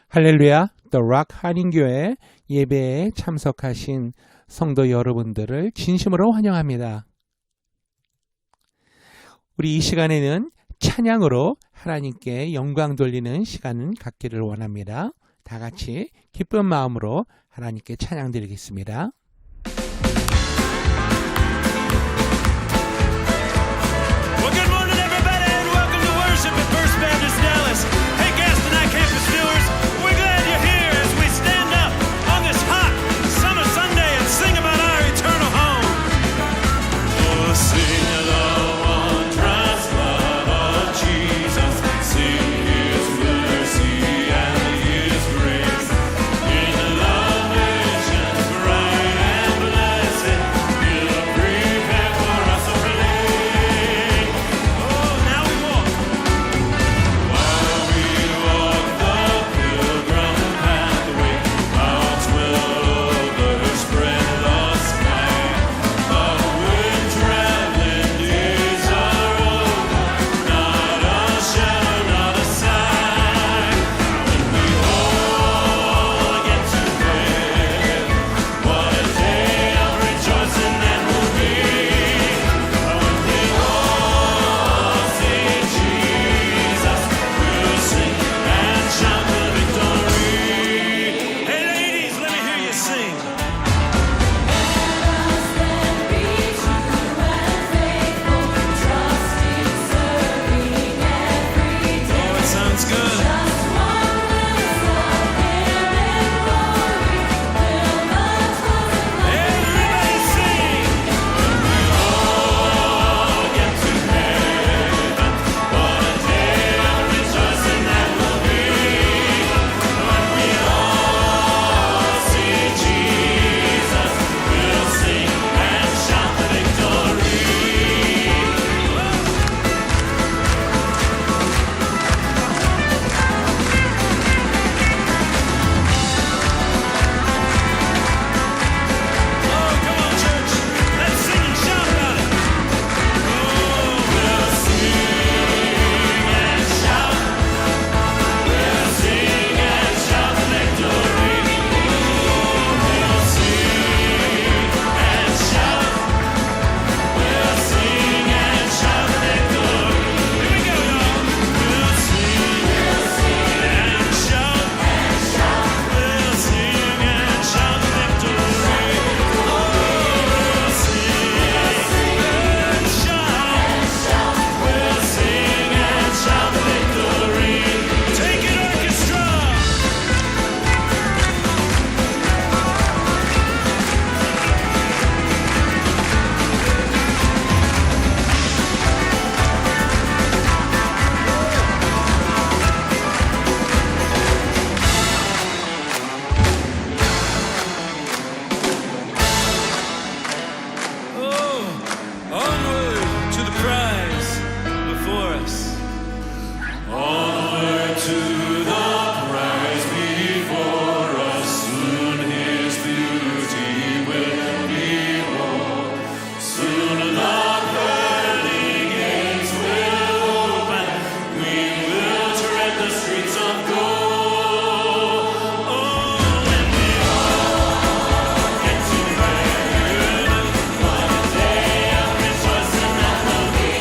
할렐루야, The Rock 한인교회 예배에 참석하신 성도 여러분들을 진심으로 환영합니다. 우리 이 시간에는 찬양으로 하나님께 영광 돌리는 시간을 갖기를 원합니다. 다 같이 기쁜 마음으로 하나님께 찬양 드리겠습니다. Well, good morning, everybody, and welcome to worship at First Baptist Dallas. Hey, Gaston I Campus viewers, we're glad you're here as we stand up on this hot summer Sunday and sing about our eternal home. Oh, sing the wondrous love of Jesus, sing His mercy and His grace. In the love visions bright and blessed, He'll prepare for us a place. Oh, now we walk. While we walk the pilgrim pathway, clouds will overspread the sky. But when traveling days are over, not a shadow, not a sign. When we all get to heaven, what a day of rejoicing that will be. When we all see Jesus, we'll sing and shout the victory. Hey ladies, let me hear you sing. Oh, it sounds good. Everybody sing. When we all get to heaven, what a day of rejoicing that will be. When we all see Jesus, we'll sing and shout the victory. Oh, come on, church. Let's sing and shout about it. Oh, we'll sing and shout. We'll sing and shout the victory. We'll sing and shout. We'll sing and shout the victory. Here we go, y'all. We'll sing and shout. We'll sing and shout the victory. We'll sing and shout. We'll sing and shout the victory. Take it, orchestra. Oh, onward to the prize before us. Onward to the prize before us. Soon His beauty will behold. Soon the pearly gates will open. We will tread the streets of gold. Oh, when we all get to heaven, what a day of rejoicing that will be.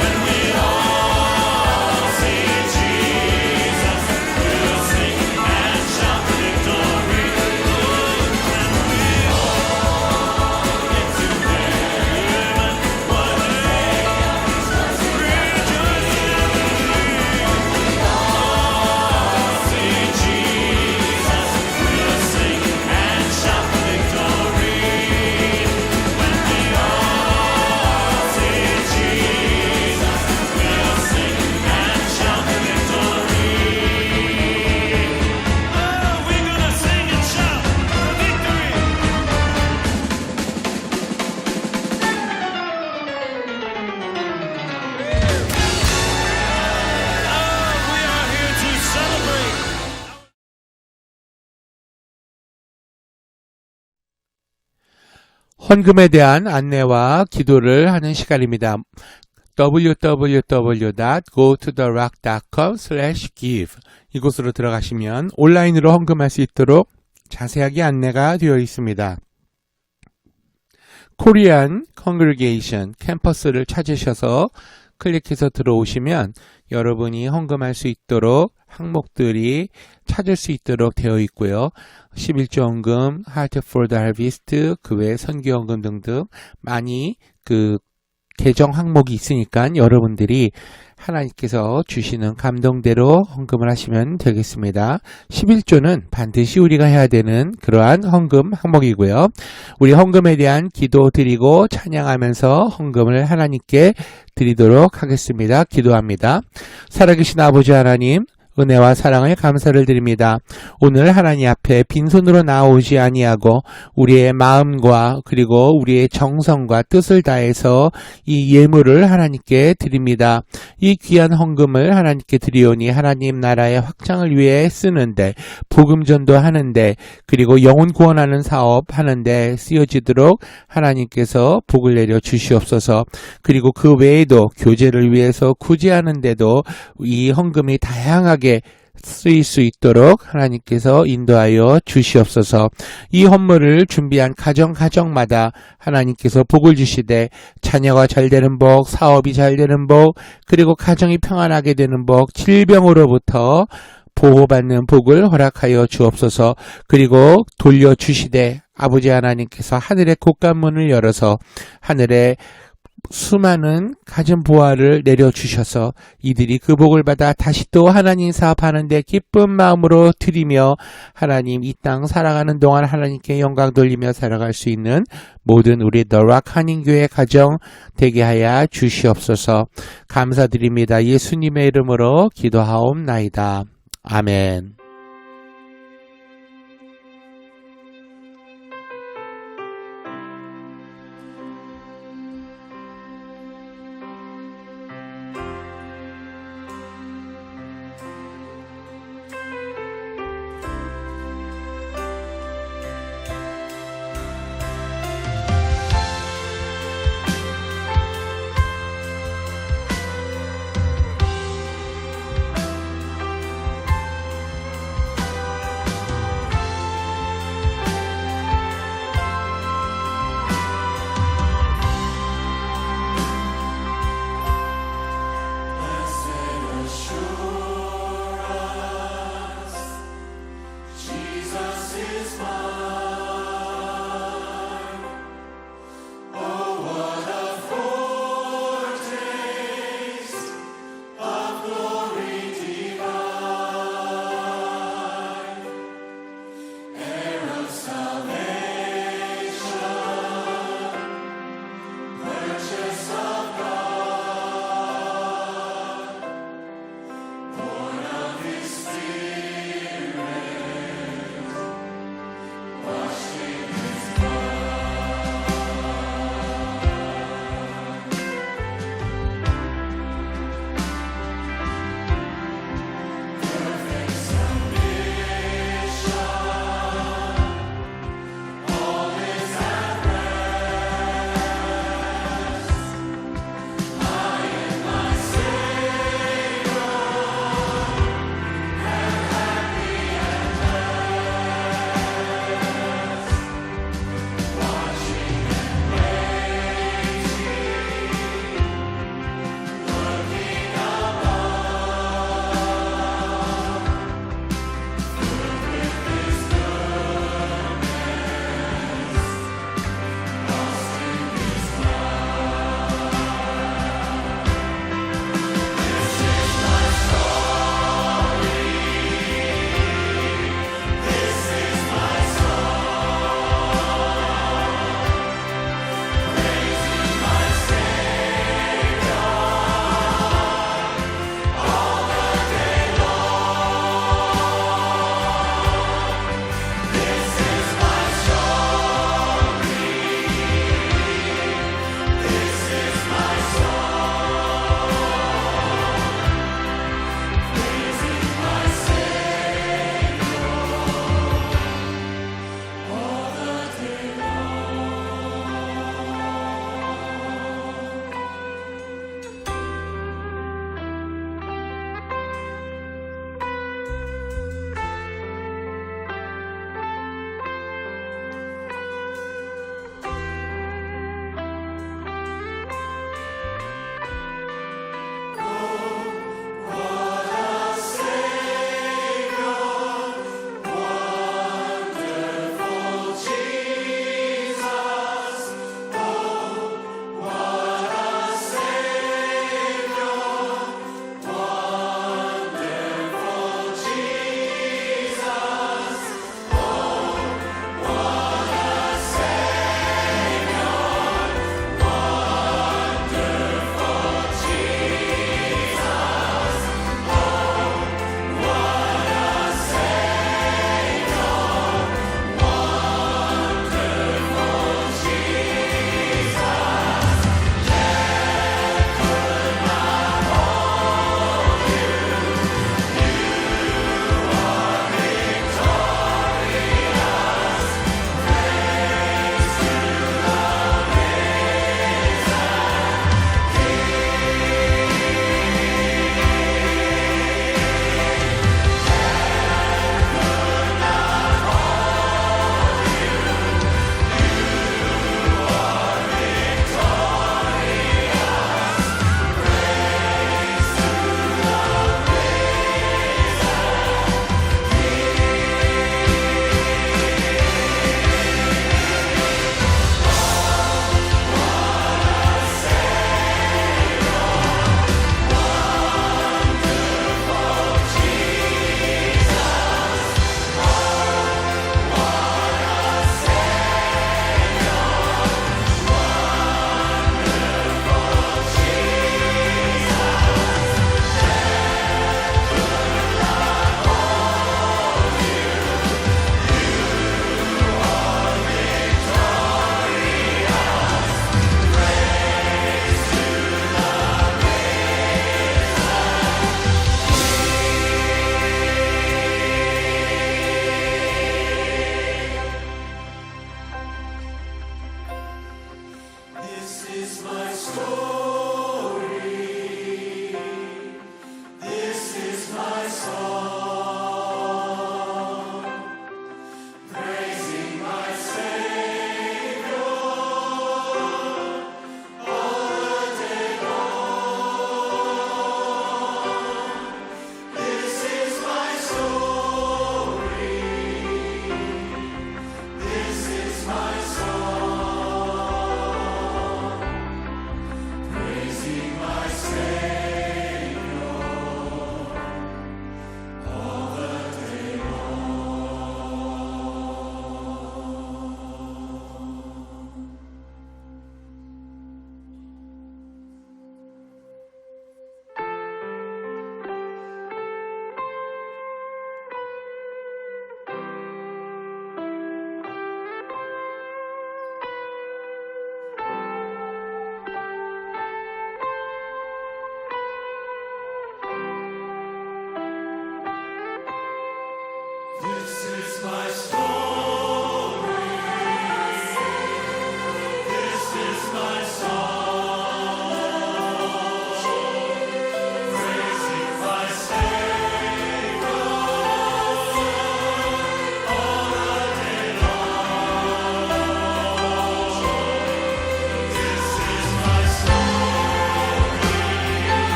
When we all see Jesus, we'll sing and shout the victory. When we all get to heaven, what a day of rejoicing that will be. When we all see Jesus, we'll sing and shout the victory. When we all see Jesus, we'll sing and shout the victory. Oh, we're gonna sing and shout the victory. Oh, we are here to celebrate. 헌금에 대한 안내와 기도를 하는 시간입니다. www.gototherock.com/give 이곳으로 들어가시면 온라인으로 헌금할 수 있도록 자세하게 안내가 되어 있습니다. 코리안 컨그리게이션 캠퍼스를 찾으셔서 클릭해서 들어오시면 여러분이 헌금할 수 있도록 항목들이 찾을 수 있도록 되어 있고요. 11조 헌금, Heart for the Harvest, 그 외 선교 헌금 등등 많이 계정 항목이 있으니까 여러분들이 하나님께서 주시는 감동대로 헌금을 하시면 되겠습니다. 11조는 반드시 우리가 해야 되는 그러한 헌금 항목이고요. 우리 헌금에 대한 기도 드리고 찬양하면서 헌금을 하나님께 드리도록 하겠습니다. 기도합니다. 살아계신 아버지 하나님, 은혜와 사랑을 감사를 드립니다. 오늘 하나님 앞에 빈손으로 나오지 아니하고 우리의 마음과 그리고 우리의 정성과 뜻을 다해서 이 예물을 하나님께 드립니다. 이 귀한 헌금을 하나님께 드리오니 하나님 나라의 확장을 위해 쓰는데, 복음 전도하는데, 그리고 영혼 구원하는 사업 하는데 쓰여지도록 하나님께서 복을 내려 주시옵소서. 그리고 그 외에도 교제를 위해서 구제하는데도 이 헌금이 다양하게 쓰일 수 있도록 하나님께서 인도하여 주시옵소서. 이 헌물을 준비한 가정마다 하나님께서 복을 주시되 자녀가 잘 되는 복, 사업이 잘 되는 복, 그리고 가정이 평안하게 되는 복, 질병으로부터 보호받는 복을 허락하여 주옵소서. 그리고 돌려주시되 아버지 하나님께서 하늘의 곳간문을 열어서 하늘에 수많은 가진 보화를 내려주셔서 이들이 그 복을 받아 다시 또 하나님 사업하는데 기쁜 마음으로 드리며 하나님 이 땅 살아가는 동안 하나님께 영광 돌리며 살아갈 수 있는 모든 우리 The Rock 한인교회 가정 되게 하여 주시옵소서. 감사드립니다. 예수님의 이름으로 기도하옵나이다. 아멘.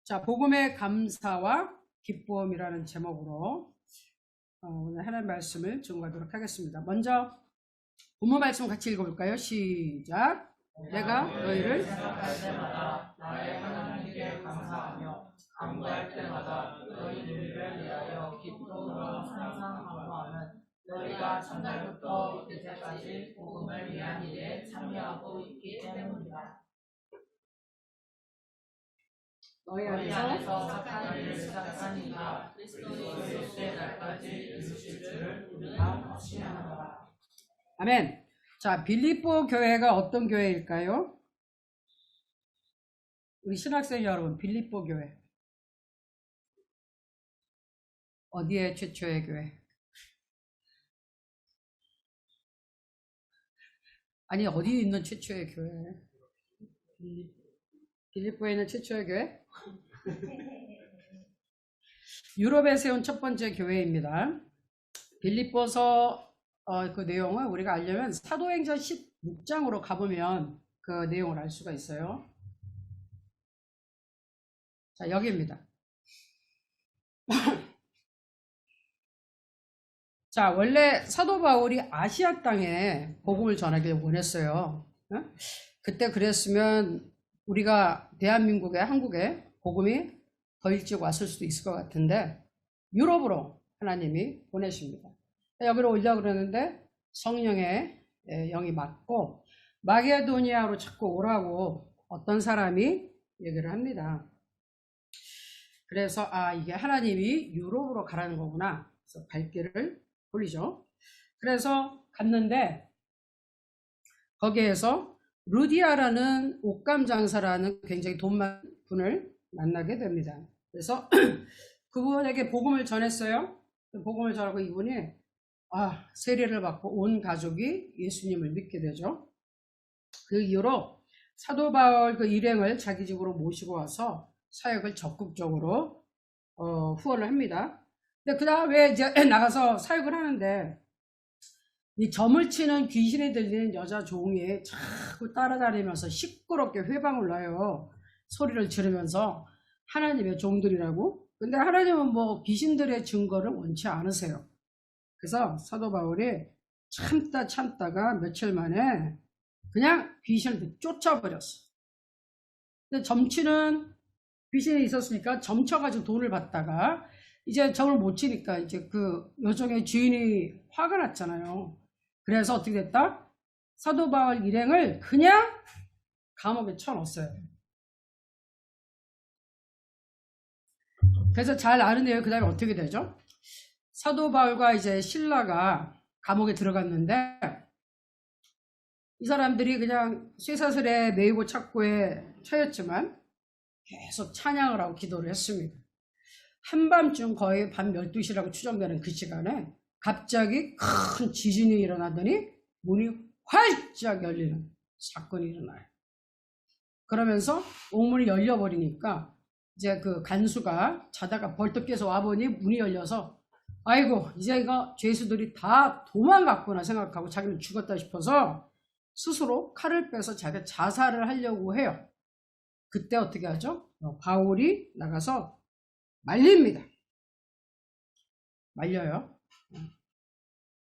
자, 복음의 감사와 기쁨이라는 제목으로 오늘 하나님 말씀을 증거하도록 하겠습니다. 먼저 본문 말씀 같이 읽어볼까요? 시작. 내가 너희를 생각할 때마다 나의 하나님께 감사하며 간구할 때마다 너희 일을 위하여 기쁨으로 상상하고하는 너희가 첫날부터 이제까지 복음을 위한 일에 참여하고 있기 때문이다. 너희 너희 안에서 안에서 착한 일을 시작한 이가 그리스도 예수의 날까지 이루실 줄을 우리가 확신하노라. 아멘. 자, 빌립보 교회가 어떤 교회일까요? 우리 신학생 여러분, 빌립보 교회 어디에 최초의 교회? 아니, 어디에 있는 최초의 교회? 빌립보에 있는 최초의 교회? 유럽에 세운 첫 번째 교회입니다. 빌립보서 그 내용을 우리가 알려면 사도행전 16장으로 가보면 그 내용을 알 수가 있어요. 자, 여기입니다. 자, 원래 사도 바울이 아시아 땅에 복음을 전하길 원했어요. 그때 그랬으면 우리가 대한민국에, 한국에 복음이 더 일찍 왔을 수도 있을 것 같은데 유럽으로 하나님이 보내십니다. 여기로 오려고 그러는데 성령의 영이 맞고 마게도니아로 자꾸 오라고 어떤 사람이 얘기를 합니다. 그래서 이게 하나님이 유럽으로 가라는 거구나. 그래서 발길을 돌리죠. 그래서 갔는데 거기에서 루디아라는 옷감 장사라는 굉장히 돈 많은 분을 만나게 됩니다. 그래서 그분에게 복음을 전했어요. 복음을 전하고 이분이 세례를 받고 온 가족이 예수님을 믿게 되죠. 그 이후로 사도 바울 그 일행을 자기 집으로 모시고 와서 사역을 적극적으로 후원을 합니다. 근데 그 다음에 이제 나가서 사역을 하는데 이 점을 치는 귀신이 들리는 여자 종이 자꾸 따라다니면서 시끄럽게 회방을 놔요. 소리를 지르면서 하나님의 종들이라고. 근데 하나님은 뭐 귀신들의 증거를 원치 않으세요. 그래서 사도 바울이 참다가 며칠 만에 그냥 귀신을 쫓아버렸어. 근데 점치는 귀신이 있었으니까 점쳐가지고 돈을 받다가 이제 점을 못 치니까 이제 그 여종의 주인이 화가 났잖아요. 그래서 어떻게 됐다? 사도 바울 일행을 그냥 감옥에 쳐넣었어요. 그래서 잘 아는데요. 그 다음에 어떻게 되죠? 사도 바울과 이제 실라가 감옥에 들어갔는데 이 사람들이 그냥 쇠사슬에 매이고 착고에 차였지만 계속 찬양을 하고 기도를 했습니다. 한밤중 거의 밤 12시라고 추정되는 그 시간에 갑자기 큰 지진이 일어나더니 문이 활짝 열리는 사건이 일어나요. 그러면서 옥문이 열려버리니까 이제 그 간수가 자다가 벌떡 깨서 와보니 문이 열려서 아이고 이제 이거 죄수들이 다 도망갔구나 생각하고 자기는 죽었다 싶어서 스스로 칼을 빼서 자기가 자살을 하려고 해요. 그때 어떻게 하죠? 바울이 나가서 말립니다. 말려요.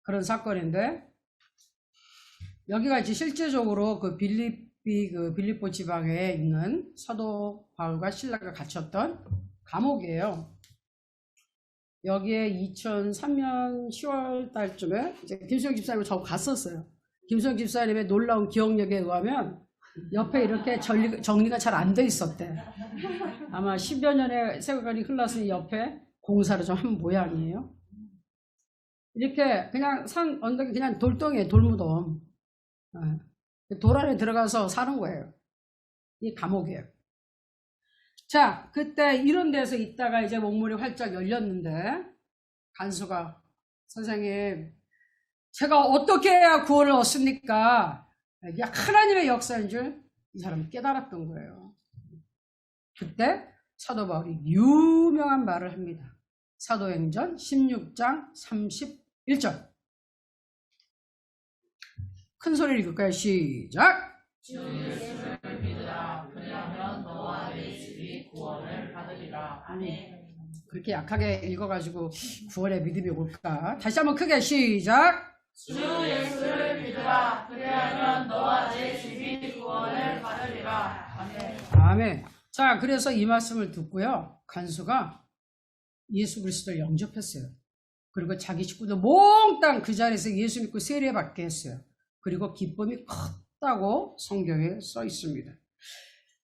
그런 사건인데 여기가 이제 실제적으로 그 빌립보 지방에 있는 사도 바울과 실라가 갇혔던 감옥이에요. 여기에 2003년 10월 달쯤에 이제 김수영 집사님을 저 갔었어요. 김수영 집사님의 놀라운 기억력에 의하면 옆에 이렇게 정리가 잘 안 돼 있었대. 아마 10여 년의 세월이 흘렀으니 옆에 공사를 좀 한 모양이에요. 이렇게 그냥 산 언덕에 그냥 돌덩이에 돌무덤. 돌 안에 들어가서 사는 거예요. 이 감옥이에요. 자, 그때 이런 데서 있다가 이제 목문이 활짝 열렸는데 간수가 선생님 제가 어떻게 해야 구원을 얻습니까? 이게 하나님의 역사인 줄 이 사람이 깨달았던 거예요. 그때 사도 바울이 유명한 말을 합니다. 사도행전 16장 31절. 큰 소리를 읽을까요? 시작! 주 예수를 믿으라. 그리하면 너와 네 집이 구원을 받으리라. 아멘. 그렇게 약하게 읽어가지고 구원의 믿음이 올까? 다시 한번 크게 시작! 주 예수를 믿으라. 그리하면 너와 네 집이 구원을 받으리라. 아멘. 아멘. 자, 그래서 이 말씀을 듣고요. 간수가 예수 그리스도를 영접했어요. 그리고 자기 식구도 몽땅 그 자리에서 예수 믿고 세례받게 했어요. 그리고 기쁨이 컸다고 성경에 써 있습니다.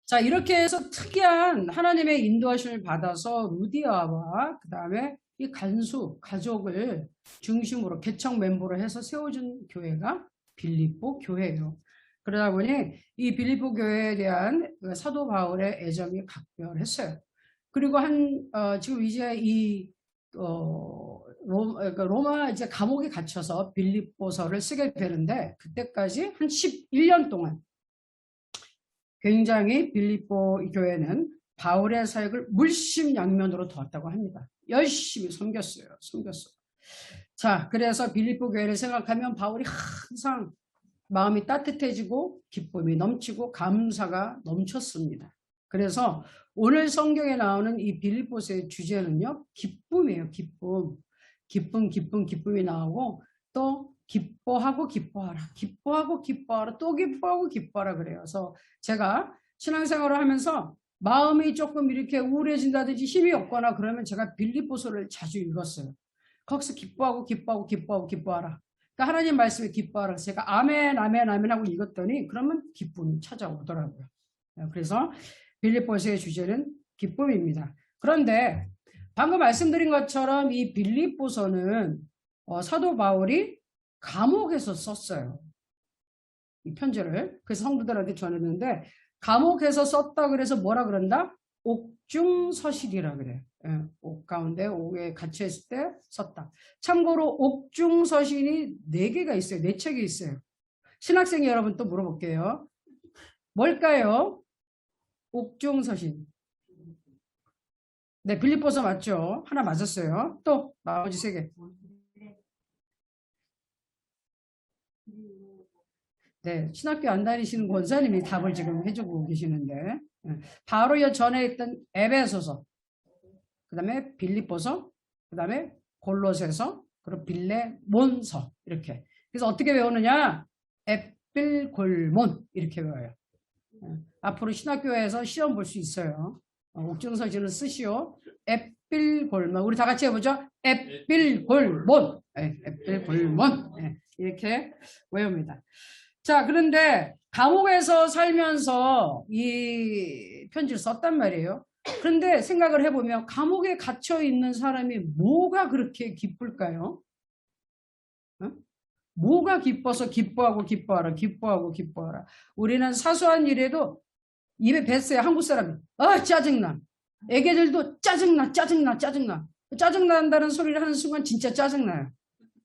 자, 이렇게 해서 특이한 하나님의 인도하심을 받아서 루디아와 그 다음에 이 간수 가족을 중심으로 개척 멤버로 해서 세워준 교회가 빌립보 교회예요. 그러다 보니 이 빌립보 교회에 대한 사도 바울의 애정이 각별했어요. 그리고 지금 이제 이 로마 이제 감옥에 갇혀서 빌립보서를 쓰게 되는데 그때까지 한 11년 동안 굉장히 빌립보 교회는 바울의 사역을 물심양면으로 도왔다고 합니다. 열심히 섬겼어요. 자, 그래서 빌립보 교회를 생각하면 바울이 항상 마음이 따뜻해지고 기쁨이 넘치고 감사가 넘쳤습니다. 그래서 오늘 성경에 나오는 이 빌립보서의 주제는요, 기쁨이에요. 기쁨이 나오고 또 기뻐하고 기뻐하라. 또 기뻐하고 기뻐하라 그래요. 그래서 제가 신앙생활을 하면서 마음이 조금 이렇게 우울해진다든지 힘이 없거나 그러면 제가 빌립보서를 자주 읽었어요. 거기서 기뻐하라. 그러니까 하나님 말씀에 기뻐하라. 제가 아멘 하고 읽었더니 그러면 기쁨이 찾아오더라고요. 그래서 빌립보서의 주제는 기쁨입니다. 그런데 방금 말씀드린 것처럼 이 빌립보서는 사도 바울이 감옥에서 썼어요. 이 편지를. 그래서 성도들한테 전했는데 감옥에서 썼다 그래서 뭐라 그런다? 옥중서실이라 그래. 옥 가운데 옥에 갇혀있을 때 썼다. 참고로 옥중서신이 4개가 있어요. 4책이 있어요. 신학생 여러분 또 물어볼게요. 뭘까요? 옥중서신. 네, 빌립보서 맞죠? 하나 맞았어요. 또 나머지 3개. 네, 신학교 안 다니시는 권사님이 답을 지금 해주고 계시는데, 바로 전에 있던 에베소서, 그 다음에 빌립보서, 그 다음에 골로새서, 그리고 빌레몬서 이렇게. 그래서 어떻게 외우느냐? 에필골몬 이렇게 외워요. 앞으로 신학교에서 시험 볼 수 있어요. 옥중서신을 쓰시오. 에필골몬. 우리 다 같이 해보죠. 에필골몬. 에필골몬. 이렇게 외웁니다. 자, 그런데 감옥에서 살면서 이 편지를 썼단 말이에요. 그런데 생각을 해보면 감옥에 갇혀 있는 사람이 뭐가 그렇게 기쁠까요? 뭐가 기뻐서 기뻐하고 기뻐하라, 기뻐하고 기뻐하라. 우리는 사소한 일에도 입에 뱉어요. 한국 사람이. 아, 짜증나. 애기들도 짜증나, 짜증나, 짜증나. 짜증난다는 소리를 하는 순간 진짜 짜증나요.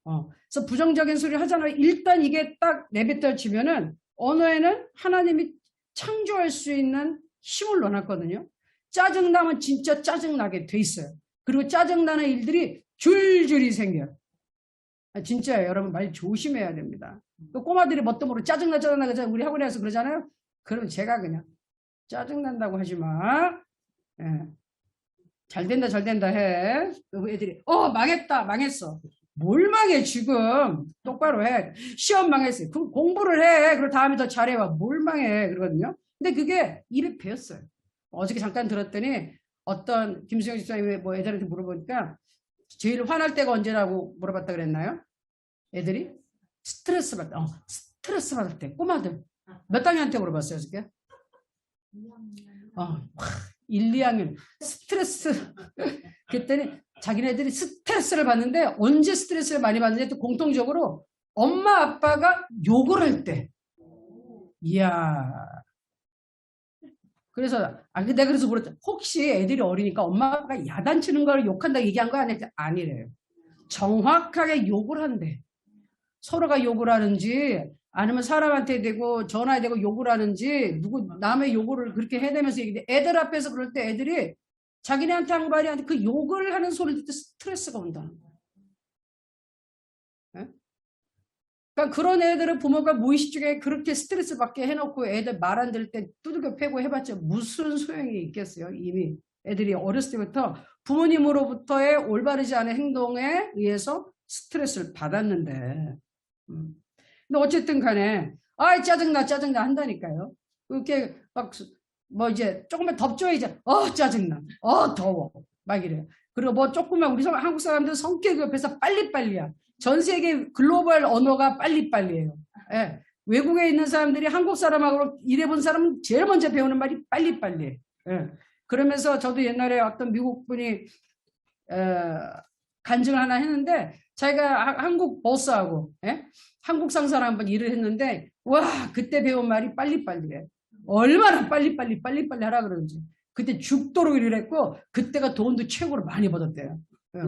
그래서 부정적인 소리 하잖아요. 일단 이게 딱 내뱉어지면은 언어에는 하나님이 창조할 수 있는 힘을 넣어놨거든요. 짜증나면 진짜 짜증나게 돼 있어요. 그리고 짜증나는 일들이 줄줄이 생겨요. 진짜예요. 여러분 말 조심해야 됩니다. 또 꼬마들이 뭣도 모르고 짜증나 우리 학원에서 그러잖아요. 그럼 제가 그냥 짜증난다고 하지 마. 예. 잘 된다 해. 애들이 망했다 망했어. 뭘 망해 지금. 똑바로 해. 시험 망했어요. 그럼 공부를 해. 그리고 다음에 더 잘해와. 뭘 망해. 그러거든요. 근데 그게 입에 배었어요. 어저께 잠깐 들었더니 어떤 김수영 집사님이 뭐 애들한테 물어보니까 제일 화날 때가 언제라고 물어봤다 그랬나요? 애들이 스트레스 받을 때. 꼬마들 몇 학년한테 물어봤어요 어저께? 1, 2학년 스트레스. 그랬더니 자기네들이 스트레스를 받는데 언제 스트레스를 많이 받는지 또 공통적으로 엄마 아빠가 욕을 할 때. 이야. 그래서 내가 그래서 물었죠. 혹시 애들이 어리니까 엄마 아빠가 야단치는 걸 욕한다고 얘기한 거 아니래요. 정확하게 욕을 한대. 서로가 욕을 하는지 아니면 사람한테 대고 전화에 대고 욕을 하는지 남의 욕을 그렇게 해대면서 얘기해. 애들 앞에서 그럴 때 애들이 자기네한테 한 말이 아닌데 그 욕을 하는 소리를 듣고 스트레스가 온다는 거야. 네? 그러니까 그런 애들은 부모가 무의식 중에 그렇게 스트레스 받게 해놓고 애들 말 안 들을 때 두들겨 패고 해봤자 무슨 소용이 있겠어요. 이미 애들이 어렸을 때부터 부모님으로부터의 올바르지 않은 행동에 의해서 스트레스를 받았는데 근데 어쨌든 간에 짜증나 한다니까요. 그렇게 막 이제 조금만 덥죠 이제 짜증나 더워 막 이래요. 그리고 뭐 조금만 우리 한국 사람들 성격이 옆에서 빨리빨리야. 전 세계 글로벌 언어가 빨리빨리예요. 예. 외국에 있는 사람들이 한국 사람하고 일해본 사람은 제일 먼저 배우는 말이 빨리빨리예요. 예. 그러면서 저도 옛날에 어떤 미국 분이 간증을 하나 했는데 자기가 한국 보스하고 한국 상사랑 한번 일을 했는데 와 그때 배운 말이 빨리빨리해. 얼마나 빨리빨리 하라 그러는지. 그때 죽도록 일을 했고 그때가 돈도 최고로 많이 벌었대요.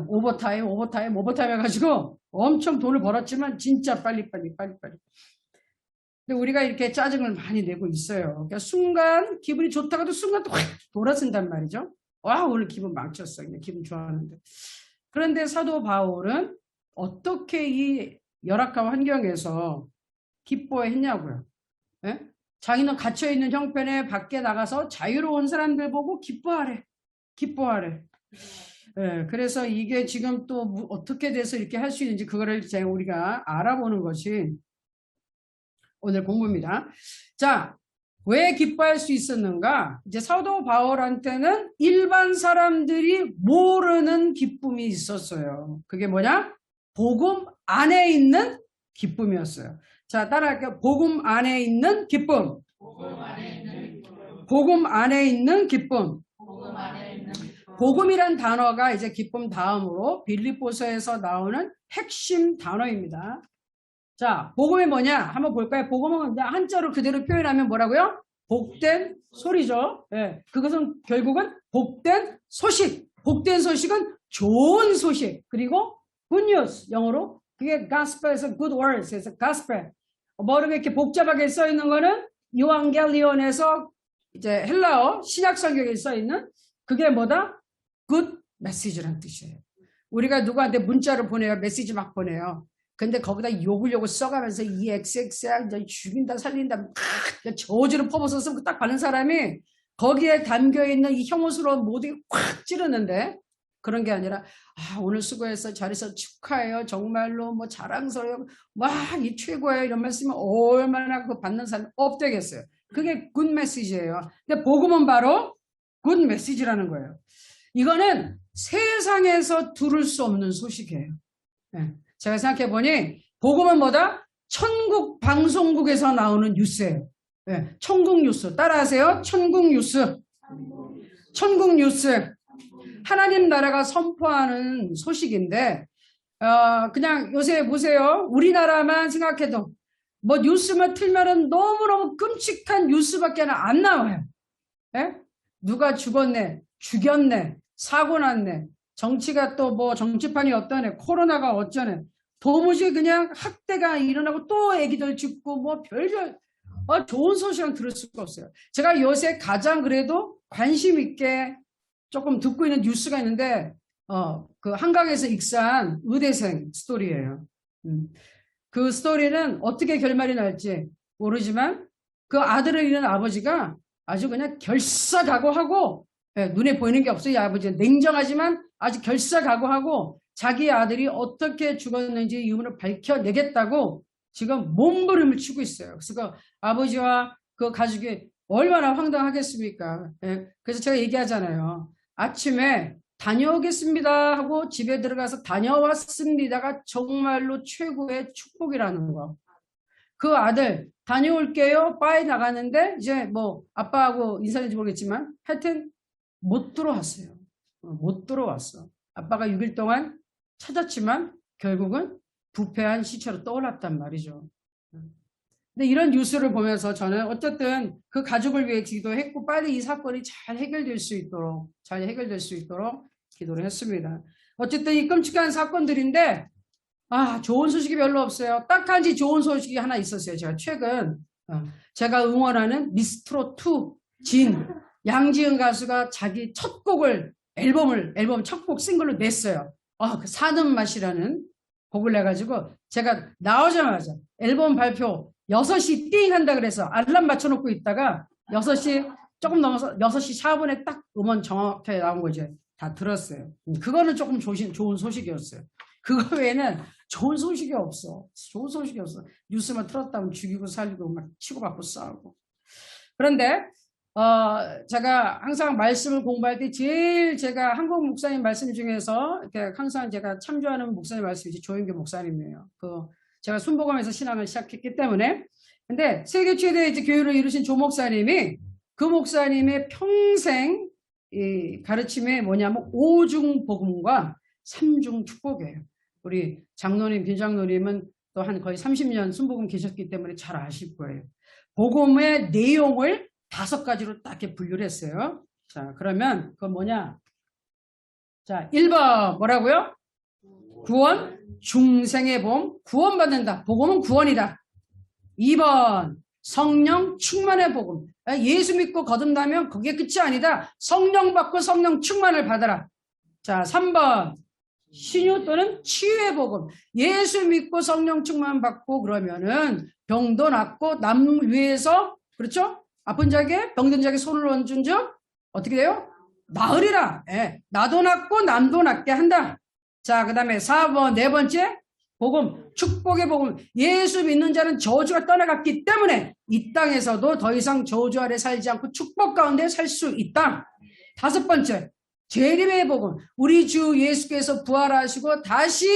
오버타임 해가지고 엄청 돈을 벌었지만 진짜 빨리빨리. 근데 우리가 이렇게 짜증을 많이 내고 있어요. 그러니까 순간 기분이 좋다가도 순간 또 확 돌아선단 말이죠. 와 오늘 기분 망쳤어. 그냥 기분 좋아하는데. 그런데 사도 바울은 어떻게 이 열악한 환경에서 기뻐했냐고요. 예? 자기는 갇혀있는 형편에 밖에 나가서 자유로운 사람들 보고 기뻐하래. 예, 그래서 이게 지금 또 어떻게 돼서 이렇게 할 수 있는지 그거를 이제 우리가 알아보는 것이 오늘 공부입니다. 자, 왜 기뻐할 수 있었는가? 이제 사도 바울한테는 일반 사람들이 모르는 기쁨이 있었어요. 그게 뭐냐? 복음 안에 있는 기쁨이었어요. 자, 따라할게요. 복음 안에 있는 기쁨. 복음 안에 있는 기쁨. 복음이란 단어가 이제 기쁨 다음으로 빌립보서에서 나오는 핵심 단어입니다. 자, 복음이 뭐냐? 한번 볼까요? 복음은 한자로 그대로 표현하면 뭐라고요? 복된 소리죠. 예, 그것은 결국은 복된 소식. 복된 소식은 좋은 소식. 그리고 good news, 영어로. 그게 gospel에서 good words에서 gospel. 뭐를 이렇게 복잡하게 써 있는 거는 요한겔리온에서 이제 헬라어 신약 성경에 써 있는 그게 뭐다? good message라는 뜻이에요. 우리가 누구한테 문자를 보내요. 메시지 막 보내요. 근데 거기다 욕을 써가면서 이 XX야 죽인다 살린다 막 저주를 퍼붓어서 딱 받는 사람이 거기에 담겨있는 이 혐오스러운 모든 게 확 찌르는데 그런 게 아니라 오늘 수고해서 잘해서 축하해요. 정말로 뭐 자랑스러워요. 와, 이 최고예요. 이런 말씀은 얼마나 그 받는 사람이 없되겠어요. 그게 굿 메시지예요. 근데 복음은 바로 굿 메시지라는 거예요. 이거는 세상에서 들을 수 없는 소식이에요. 네. 제가 생각해보니 복음은 뭐다? 천국 방송국에서 나오는 뉴스예요. 네. 천국 뉴스. 따라하세요. 천국 뉴스. 천국 뉴스. 하나님 나라가 선포하는 소식인데 그냥 요새 보세요. 우리나라만 생각해도 뭐 뉴스만 틀면은 너무너무 끔찍한 뉴스밖에 안 나와요. 네? 누가 죽었네, 죽였네, 사고 났네, 정치가 또 뭐 정치판이 어떠네, 코로나가 어쩌네, 도무지 그냥 학대가 일어나고 또 애기들 죽고 뭐 별별 좋은 소식은 들을 수가 없어요. 제가 요새 가장 그래도 관심 있게 조금 듣고 있는 뉴스가 있는데 그 한강에서 익사한 의대생 스토리예요. 그 스토리는 어떻게 결말이 날지 모르지만 그 아들을 잃은 아버지가 아주 그냥 결사각오하고 눈에 보이는 게 없어요. 이 아버지는 냉정하지만 아주 결사각오하고 자기 아들이 어떻게 죽었는지 이유를 밝혀내겠다고 지금 몸부림을 치고 있어요. 그래서 그 아버지와 그 가족이 얼마나 황당하겠습니까? 그래서 제가 얘기하잖아요. 아침에 다녀오겠습니다 하고 집에 들어가서 다녀왔습니다가 정말로 최고의 축복이라는 거. 그 아들 다녀올게요 바에 나가는데 이제 뭐 아빠하고 인사했는지 모르겠지만 하여튼 못 들어왔어요. 못 들어왔어. 아빠가 6일 동안 찾았지만 결국은 부패한 시체로 떠올랐단 말이죠. 근데 이런 뉴스를 보면서 저는 어쨌든 그 가족을 위해 기도했고 빨리 이 사건이 잘 해결될 수 있도록 기도를 했습니다. 어쨌든 이 끔찍한 사건들인데 좋은 소식이 별로 없어요. 딱 한 가지 좋은 소식이 하나 있었어요. 제가 최근 제가 응원하는 미스트롯2 진 양지은 가수가 자기 첫 곡을 앨범 첫 곡 싱글로 냈어요. 그 사는 맛이라는 곡을 내가지고 제가 나오자마자 앨범 발표 6시 띵 한다 그래서 알람 맞춰놓고 있다가 6시 조금 넘어서 6시 4분에 딱 음원 정확하게 나온 거죠. 다 들었어요. 그거는 조금 좋은 소식이었어요. 그거 외에는 좋은 소식이 없어. 좋은 소식이 없어. 뉴스만 틀었다면 죽이고 살리고 막 치고받고 싸우고. 그런데 제가 항상 말씀을 공부할 때 제일 제가 한국 목사님 말씀 중에서 이렇게 항상 제가 참조하는 목사님 말씀이 조영교 목사님이에요. 제가 순복음에서 신앙을 시작했기 때문에. 근데 세계 최대의 이제 교회를 이루신 조 목사님이 그 목사님의 평생 이 가르침이 뭐냐면 5중 복음과 3중 축복이에요. 우리 장로님, 김장로님은 또 한 거의 30년 순복음 계셨기 때문에 잘 아실 거예요. 복음의 내용을 5가지로 딱 이렇게 분류를 했어요. 자, 그러면 그건 뭐냐? 자, 1번 뭐라고요? 구원, 중생의 복음, 구원받는다. 복음은 구원이다. 2번 성령 충만의 복음. 예수 믿고 거듭나면 그게 끝이 아니다. 성령 받고 성령 충만을 받아라. 자, 3번 신유 또는 치유의 복음. 예수 믿고 성령 충만 받고 그러면은 병도 낫고 남 위에서 그렇죠? 아픈 자에게 병든 자에게 손을 얹은 적 어떻게 돼요? 나으리라. 나도 낫고 남도 낫게 한다. 자, 그 다음에 4번 네 번째 복음, 축복의 복음. 예수 믿는 자는 저주가 떠나갔기 때문에 이 땅에서도 더 이상 저주 아래 살지 않고 축복 가운데 살 수 있다. 5번째 재림의 복음. 우리 주 예수께서 부활하시고 다시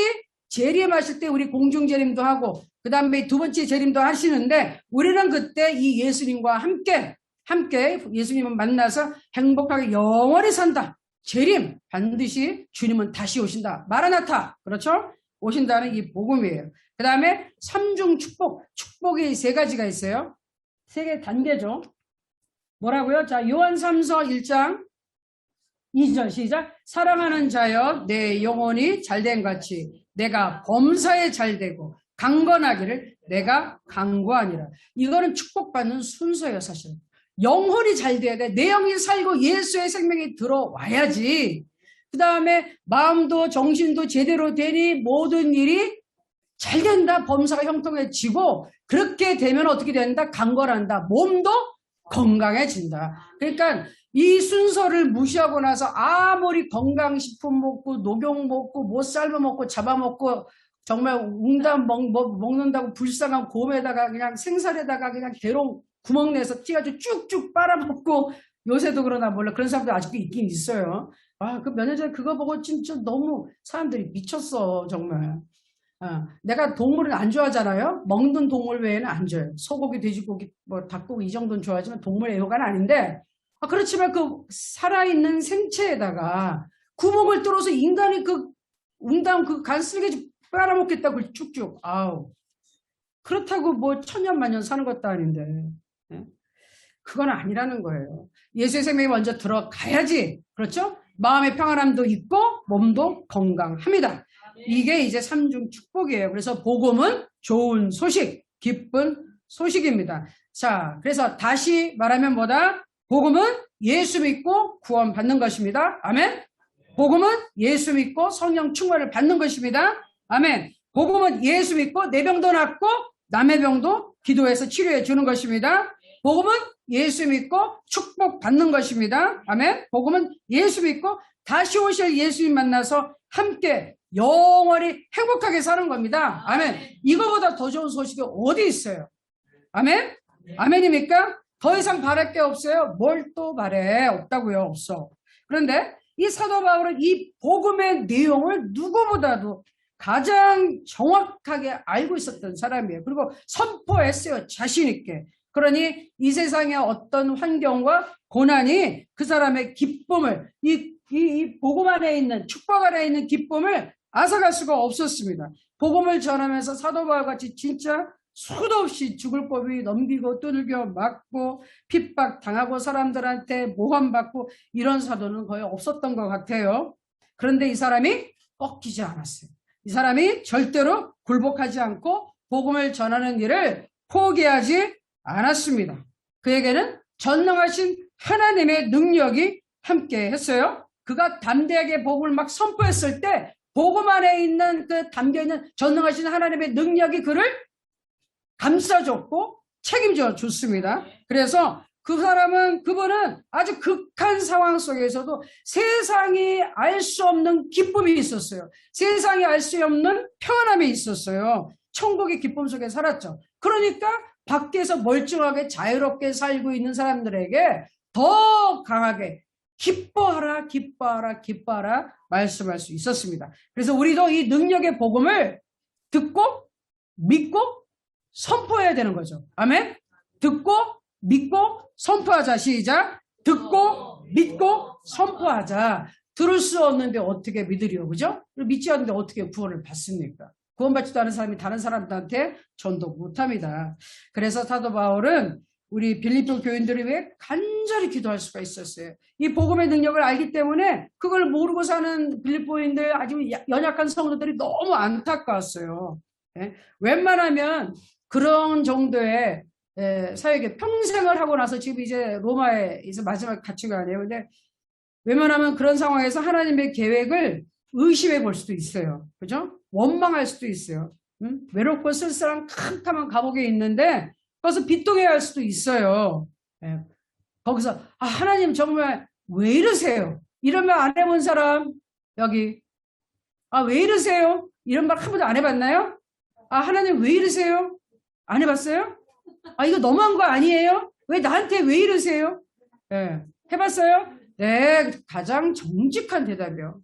재림하실 때 우리 공중재림도 하고 그 다음에 2번째 재림도 하시는데 우리는 그때 이 예수님과 함께 예수님을 만나서 행복하게 영원히 산다. 재림, 반드시 주님은 다시 오신다. 마라나타, 그렇죠? 오신다는 이 복음이에요. 그 다음에 3중 축복, 축복이 3가지가 있어요. 3개 단계죠. 뭐라고요? 자, 요한 3서 1장 2절 시작. 사랑하는 자여 내 영혼이 잘된 같이 내가 범사에 잘되고 강건하기를 내가 강구하니라. 이거는 축복받는 순서예요. 사실 영혼이 잘 돼야 돼. 내 영이 살고 예수의 생명이 들어와야지. 그 다음에 마음도 정신도 제대로 되니 모든 일이 잘 된다. 범사가 형통해지고 그렇게 되면 어떻게 된다? 강건한다. 몸도 건강해진다. 그러니까 이 순서를 무시하고 나서 아무리 건강식품 먹고 녹용 먹고 못 삶아 먹고 잡아먹고 정말 웅담 먹는다고 불쌍한 곰에다가 그냥 생살에다가 그냥 개롱 구멍 내서 튀가지고 쭉쭉 빨아먹고 요새도 그러나 몰라. 그런 사람들 아직도 있긴 있어요. 아, 그 몇 년 전에 그거 보고 진짜 너무 사람들이 미쳤어, 정말. 내가 동물은 안 좋아하잖아요. 먹는 동물 외에는 안 좋아해요. 소고기, 돼지고기, 뭐 닭고기 이 정도는 좋아하지만 동물 애호가는 아닌데 그렇지만 그 살아있는 생체에다가 구멍을 뚫어서 인간이 그 웅담 그 간쓸개지 빨아먹겠다고 쭉쭉. 아우. 그렇다고 뭐 천년만년 사는 것도 아닌데. 그건 아니라는 거예요. 예수의 생명이 먼저 들어가야지. 그렇죠? 마음의 평안함도 있고 몸도 건강합니다. 이게 이제 삼중 축복이에요. 그래서 복음은 좋은 소식, 기쁜 소식입니다. 자, 그래서 다시 말하면 뭐다? 복음은 예수 믿고 구원 받는 것입니다. 아멘. 복음은 예수 믿고 성령 충만을 받는 것입니다. 아멘. 복음은 예수 믿고 내 병도 낫고 남의 병도 기도해서 치료해 주는 것입니다. 복음은 예수 믿고 축복 받는 것입니다. 아멘. 복음은 예수 믿고 다시 오실 예수님 만나서 함께 영원히 행복하게 사는 겁니다. 아멘. 이거보다 더 좋은 소식이 어디 있어요? 아멘. 아멘입니까? 더 이상 바랄 게 없어요. 뭘 또 바래? 없다고요. 없어. 그런데 이 사도 바울은 이 복음의 내용을 누구보다도 가장 정확하게 알고 있었던 사람이에요. 그리고 선포했어요. 자신 있게. 그러니 이 세상의 어떤 환경과 고난이 그 사람의 기쁨을 이 복음 안에 있는 축복 안에 있는 기쁨을 앗아갈 수가 없었습니다. 복음을 전하면서 사도 바울같이 진짜 수도 없이 죽을 법이 넘기고 두들겨 맞고 핍박 당하고 사람들한테 모함받고 이런 사도는 거의 없었던 것 같아요. 그런데 이 사람이 꺾이지 않았어요. 이 사람이 절대로 굴복하지 않고 복음을 전하는 일을 포기하지 않았습니다. 그에게는 전능하신 하나님의 능력이 함께 했어요. 그가 담대하게 복음을 막 선포했을 때 복음 안에 있는 그 담겨있는 전능하신 하나님의 능력이 그를 감싸줬고 책임져 줬습니다. 그래서 그분은 아주 극한 상황 속에서도 세상이 알 수 없는 기쁨이 있었어요. 세상이 알 수 없는 평안함이 있었어요. 천국의 기쁨 속에 살았죠. 그러니까 밖에서 멀쩡하게 자유롭게 살고 있는 사람들에게 더 강하게 기뻐하라, 기뻐하라, 기뻐하라 말씀할 수 있었습니다. 그래서 우리도 이 능력의 복음을 듣고 믿고 선포해야 되는 거죠. 아멘? 듣고 믿고 선포하자. 시작. 듣고 믿고 선포하자. 들을 수 없는데 어떻게 믿으리요? 그죠? 믿지 않는데 어떻게 구원을 받습니까? 구원받지도 않은 사람이 다른 사람들한테 전도 못합니다. 그래서 사도 바울은 우리 빌립보 교인들을 위해 간절히 기도할 수가 있었어요. 이 복음의 능력을 알기 때문에 그걸 모르고 사는 빌립보인들 아주 연약한 성도들이 너무 안타까웠어요. 웬만하면 그런 정도의 사역에 평생을 하고 나서 지금 이제 로마에 이제 마지막 갇히가 아니에요. 근데 웬만하면 그런 상황에서 하나님의 계획을 의심해 볼 수도 있어요. 그죠? 원망할 수도 있어요. 외롭고 쓸쓸한 캄캄한 감옥에 있는데 거기서 비통해야 할 수도 있어요. 거기서 하나님 정말 왜 이러세요? 이런 말 안 해본 사람 여기 왜 이러세요? 이런 말 한 번도 안 해봤나요? 하나님 왜 이러세요? 안 해봤어요? 이거 너무한 거 아니에요? 왜 나한테 왜 이러세요? 해봤어요? 네, 가장 정직한 대답이요.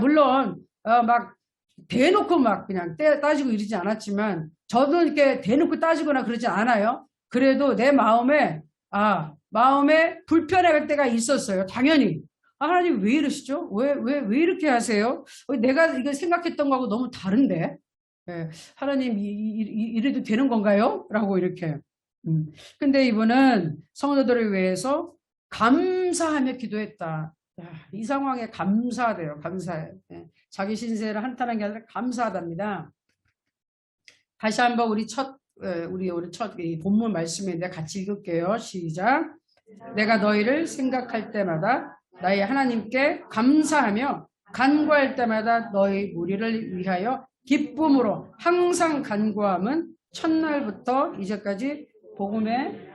물론 막 대놓고 막 그냥 따지고 이러지 않았지만 저도 이렇게 대놓고 따지거나 그러지 않아요. 그래도 내 마음에 불편할 때가 있었어요. 당연히. 하나님 왜 이러시죠? 왜 이렇게 하세요? 내가 이거 생각했던 거하고 너무 다른데. 하나님 이래도 되는 건가요? 라고 이렇게. 근데 이분은 성도들을 위해서 감사하며 기도했다. 이 상황에 감사하대요. 감사해. 자기 신세를 한탄한 게 아니라 감사하답니다. 다시 한번 우리 첫 본문 말씀인데 같이 읽을게요. 시작. 내가 너희를 생각할 때마다 나의 하나님께 감사하며 간구할 때마다 너희 무리를 위하여 기쁨으로 항상 간구함은 첫날부터 이제까지 복음에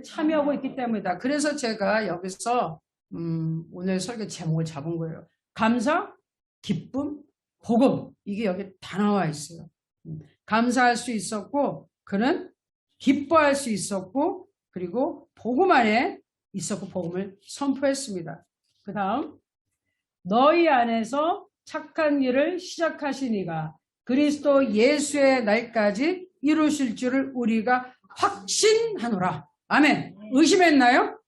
참여하고 있기 때문이다. 그래서 제가 여기서 오늘 설교 제목을 잡은 거예요. 감사, 기쁨, 복음. 이게 여기 다 나와 있어요. 감사할 수 있었고 그는 기뻐할 수 있었고 그리고 복음 안에 있었고 복음을 선포했습니다. 그 다음 너희 안에서 착한 일을 시작하신 이가 그리스도 예수의 날까지 이루실 줄을 우리가 확신하노라. 아멘. 의심했나요?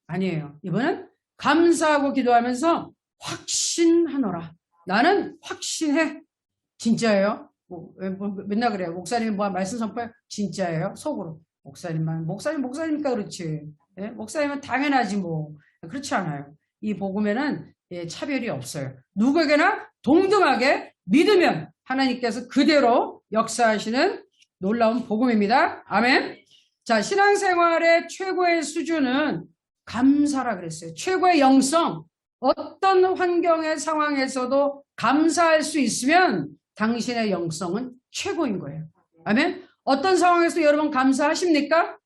아니에요. 이번엔 감사하고 기도하면서 확신하노라. 나는 확신해. 진짜예요. 맨날 그래요. 목사님이 뭐 말씀 선포해? 진짜예요. 속으로. 목사님이니까 그렇지. 예? 목사님은 당연하지 뭐. 그렇지 않아요. 이 복음에는 차별이 없어요. 누구에게나 동등하게 믿으면 하나님께서 그대로 역사하시는 놀라운 복음입니다. 아멘. 자, 신앙생활의 최고의 수준은 감사라 그랬어요. 최고의 영성. 어떤 환경의 상황에서도 감사할 수 있으면 당신의 영성은 최고인 거예요. 아멘. 어떤 상황에서 여러분 감사하십니까?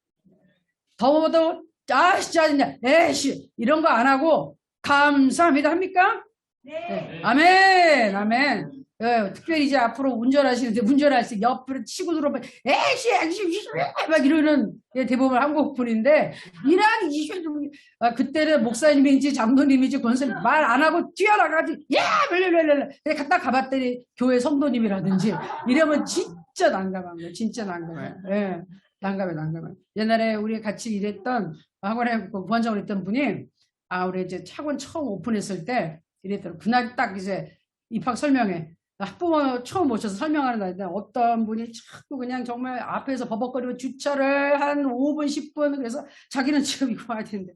더워도 짜증나 에이씨 이런 거 안 하고 감사합니다 합니까? 네. 아멘. 아멘. 특별히 이제 앞으로 운전하시는데 운전할 때 옆으로 치고 들어오면 에이씨 막 이러는 대부분 한국 분인데 그때는 목사님인지 장로님인지 권사님 말 안 하고 뛰어나가지 갔다 가봤더니 교회 성도님이라든지 이러면 진짜 난감한 거예요. 진짜 난감해요. 예, 난감해. 옛날에 우리 같이 일했던 학원에 부원장으로 있던 분이 우리 이제 학원 처음 오픈했을 때 이랬더니 그날 딱 이제 입학 설명회 학부모 처음 모셔서 설명하는 날인데 어떤 분이 자꾸 그냥 정말 앞에서 버벅거리고 주차를 한 5분 10분 그래서 자기는 지금 이거 와야 되는데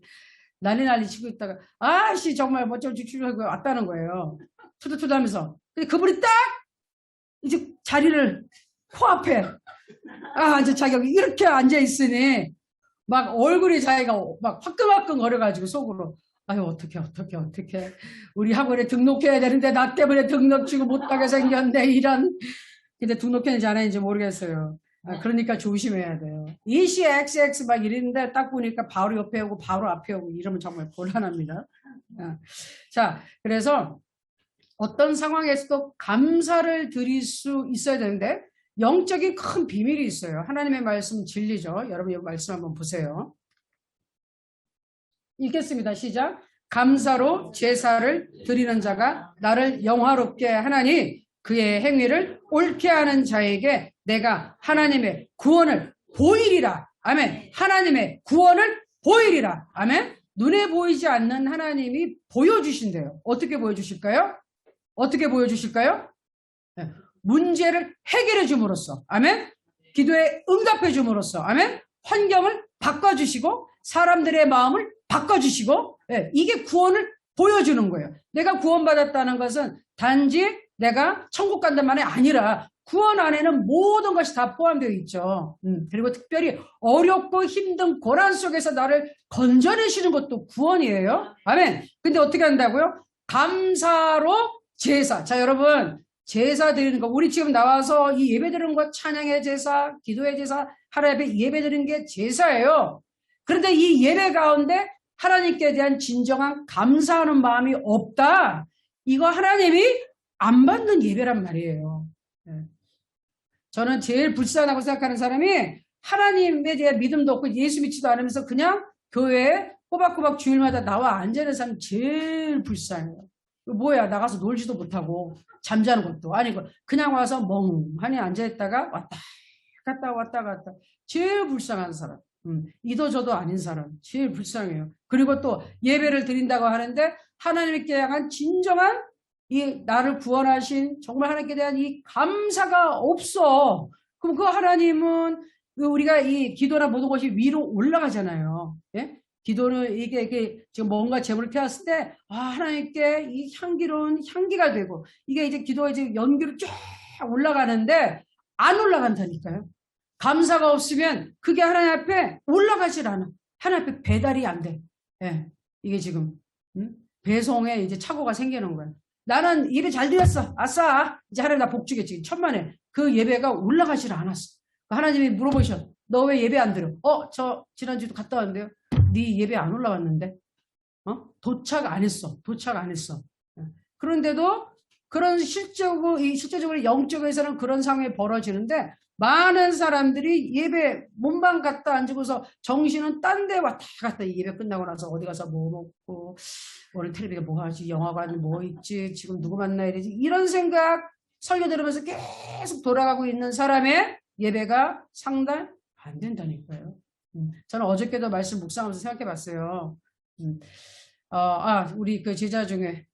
난리 치고 있다가 아씨 정말 뭐좀 주차하고 왔다는 거예요. 투두투두 하면서. 근데 그분이 딱 이제 자리를 코앞에 이제 자기가 이렇게 앉아 있으니 막 얼굴이 자기가 막 화끈화끈 거려가지고 속으로 아유 어떡해 우리 학원에 등록해야 되는데 나 때문에 등록치고 못하게 생겼네 이런. 근데 등록했는지 안 했는지 모르겠어요. 그러니까 조심해야 돼요. 이시 XX 막 이랬는데 딱 보니까 바로 옆에 오고 바로 앞에 오고 이러면 정말 곤란합니다. 자, 그래서 어떤 상황에서도 감사를 드릴 수 있어야 되는데 영적인 큰 비밀이 있어요. 하나님의 말씀 진리죠. 여러분 이 말씀 한번 보세요. 읽겠습니다. 시작. 감사로 제사를 드리는 자가 나를 영화롭게 하나니 그의 행위를 옳게 하는 자에게 내가 하나님의 구원을 보이리라. 아멘. 하나님의 구원을 보이리라. 아멘. 눈에 보이지 않는 하나님이 보여주신대요. 어떻게 보여주실까요? 네. 문제를 해결해 줌으로써. 아멘. 기도에 응답해 줌으로써. 아멘. 환경을 바꿔주시고 사람들의 마음을 바꿔주시고 이게 구원을 보여주는 거예요. 내가 구원받았다는 것은 단지 내가 천국 간다만이 아니라 구원 안에는 모든 것이 다 포함되어 있죠. 그리고 특별히 어렵고 힘든 고난 속에서 나를 건져내시는 것도 구원이에요. 아멘. 근데 어떻게 한다고요? 감사로 제사. 자, 여러분 제사 드리는 거 우리 지금 나와서 이 예배 드리는 거 찬양의 제사, 기도의 제사, 하나님 앞에 예배 드리는 게 제사예요. 그런데 이 예배 가운데 하나님께 대한 진정한 감사하는 마음이 없다. 이거 하나님이 안 받는 예배란 말이에요. 저는 제일 불쌍하다고 생각하는 사람이 하나님에 대한 믿음도 없고 예수 믿지도 않으면서 그냥 교회에 꼬박꼬박 주일마다 나와 앉아있는 사람이 제일 불쌍해요. 뭐야 나가서 놀지도 못하고 잠자는 것도 아니고 그냥 와서 멍하니 앉아있다가 왔다 갔다 제일 불쌍한 사람. 이도저도 아닌 사람 제일 불쌍해요. 그리고 또 예배를 드린다고 하는데 하나님께 향한 진정한 이 나를 구원하신 정말 하나님께 대한 이 감사가 없어. 그럼 그 하나님은 우리가 이 기도나 모든 것이 위로 올라가잖아요. 예? 기도는 이게 지금 뭔가 제물을 펴왔을 때 하나님께 이 향기로운 향기가 되고 이게 이제 기도가 이제 연기로 쫙 올라가는데 안 올라간다니까요. 감사가 없으면 그게 하나님 앞에 올라가질 않아. 하나님 앞에 배달이 안 돼. 예, 이게 지금 배송에 이제 착오가 생기는 거예요. 나는 예배 잘 드렸어. 아싸. 이제 하나님 나 복 주겠지. 천만에 그 예배가 올라가질 않았어. 하나님이 물어보셔. 너 왜 예배 안 드려? 저 지난주도 갔다 왔는데요. 네 예배 안 올라왔는데. 도착 안 했어. 도착 안 했어. 그런데도 그런 실제적으로 영적에서는 그런 상황이 벌어지는데 많은 사람들이 예배 몸만 갔다 앉고서 정신은 딴 데 왔다 갔다 예배 끝나고 나서 어디 가서 뭐 먹고 오늘 텔레비가 뭐 하지 영화관 뭐 있지 지금 누구 만나야 되지 이런 생각 설교 들으면서 계속 돌아가고 있는 사람의 예배가 상당 안 된다니까요. 저는 어저께도 말씀 묵상하면서 생각해 봤어요. 우리 그 제자 중에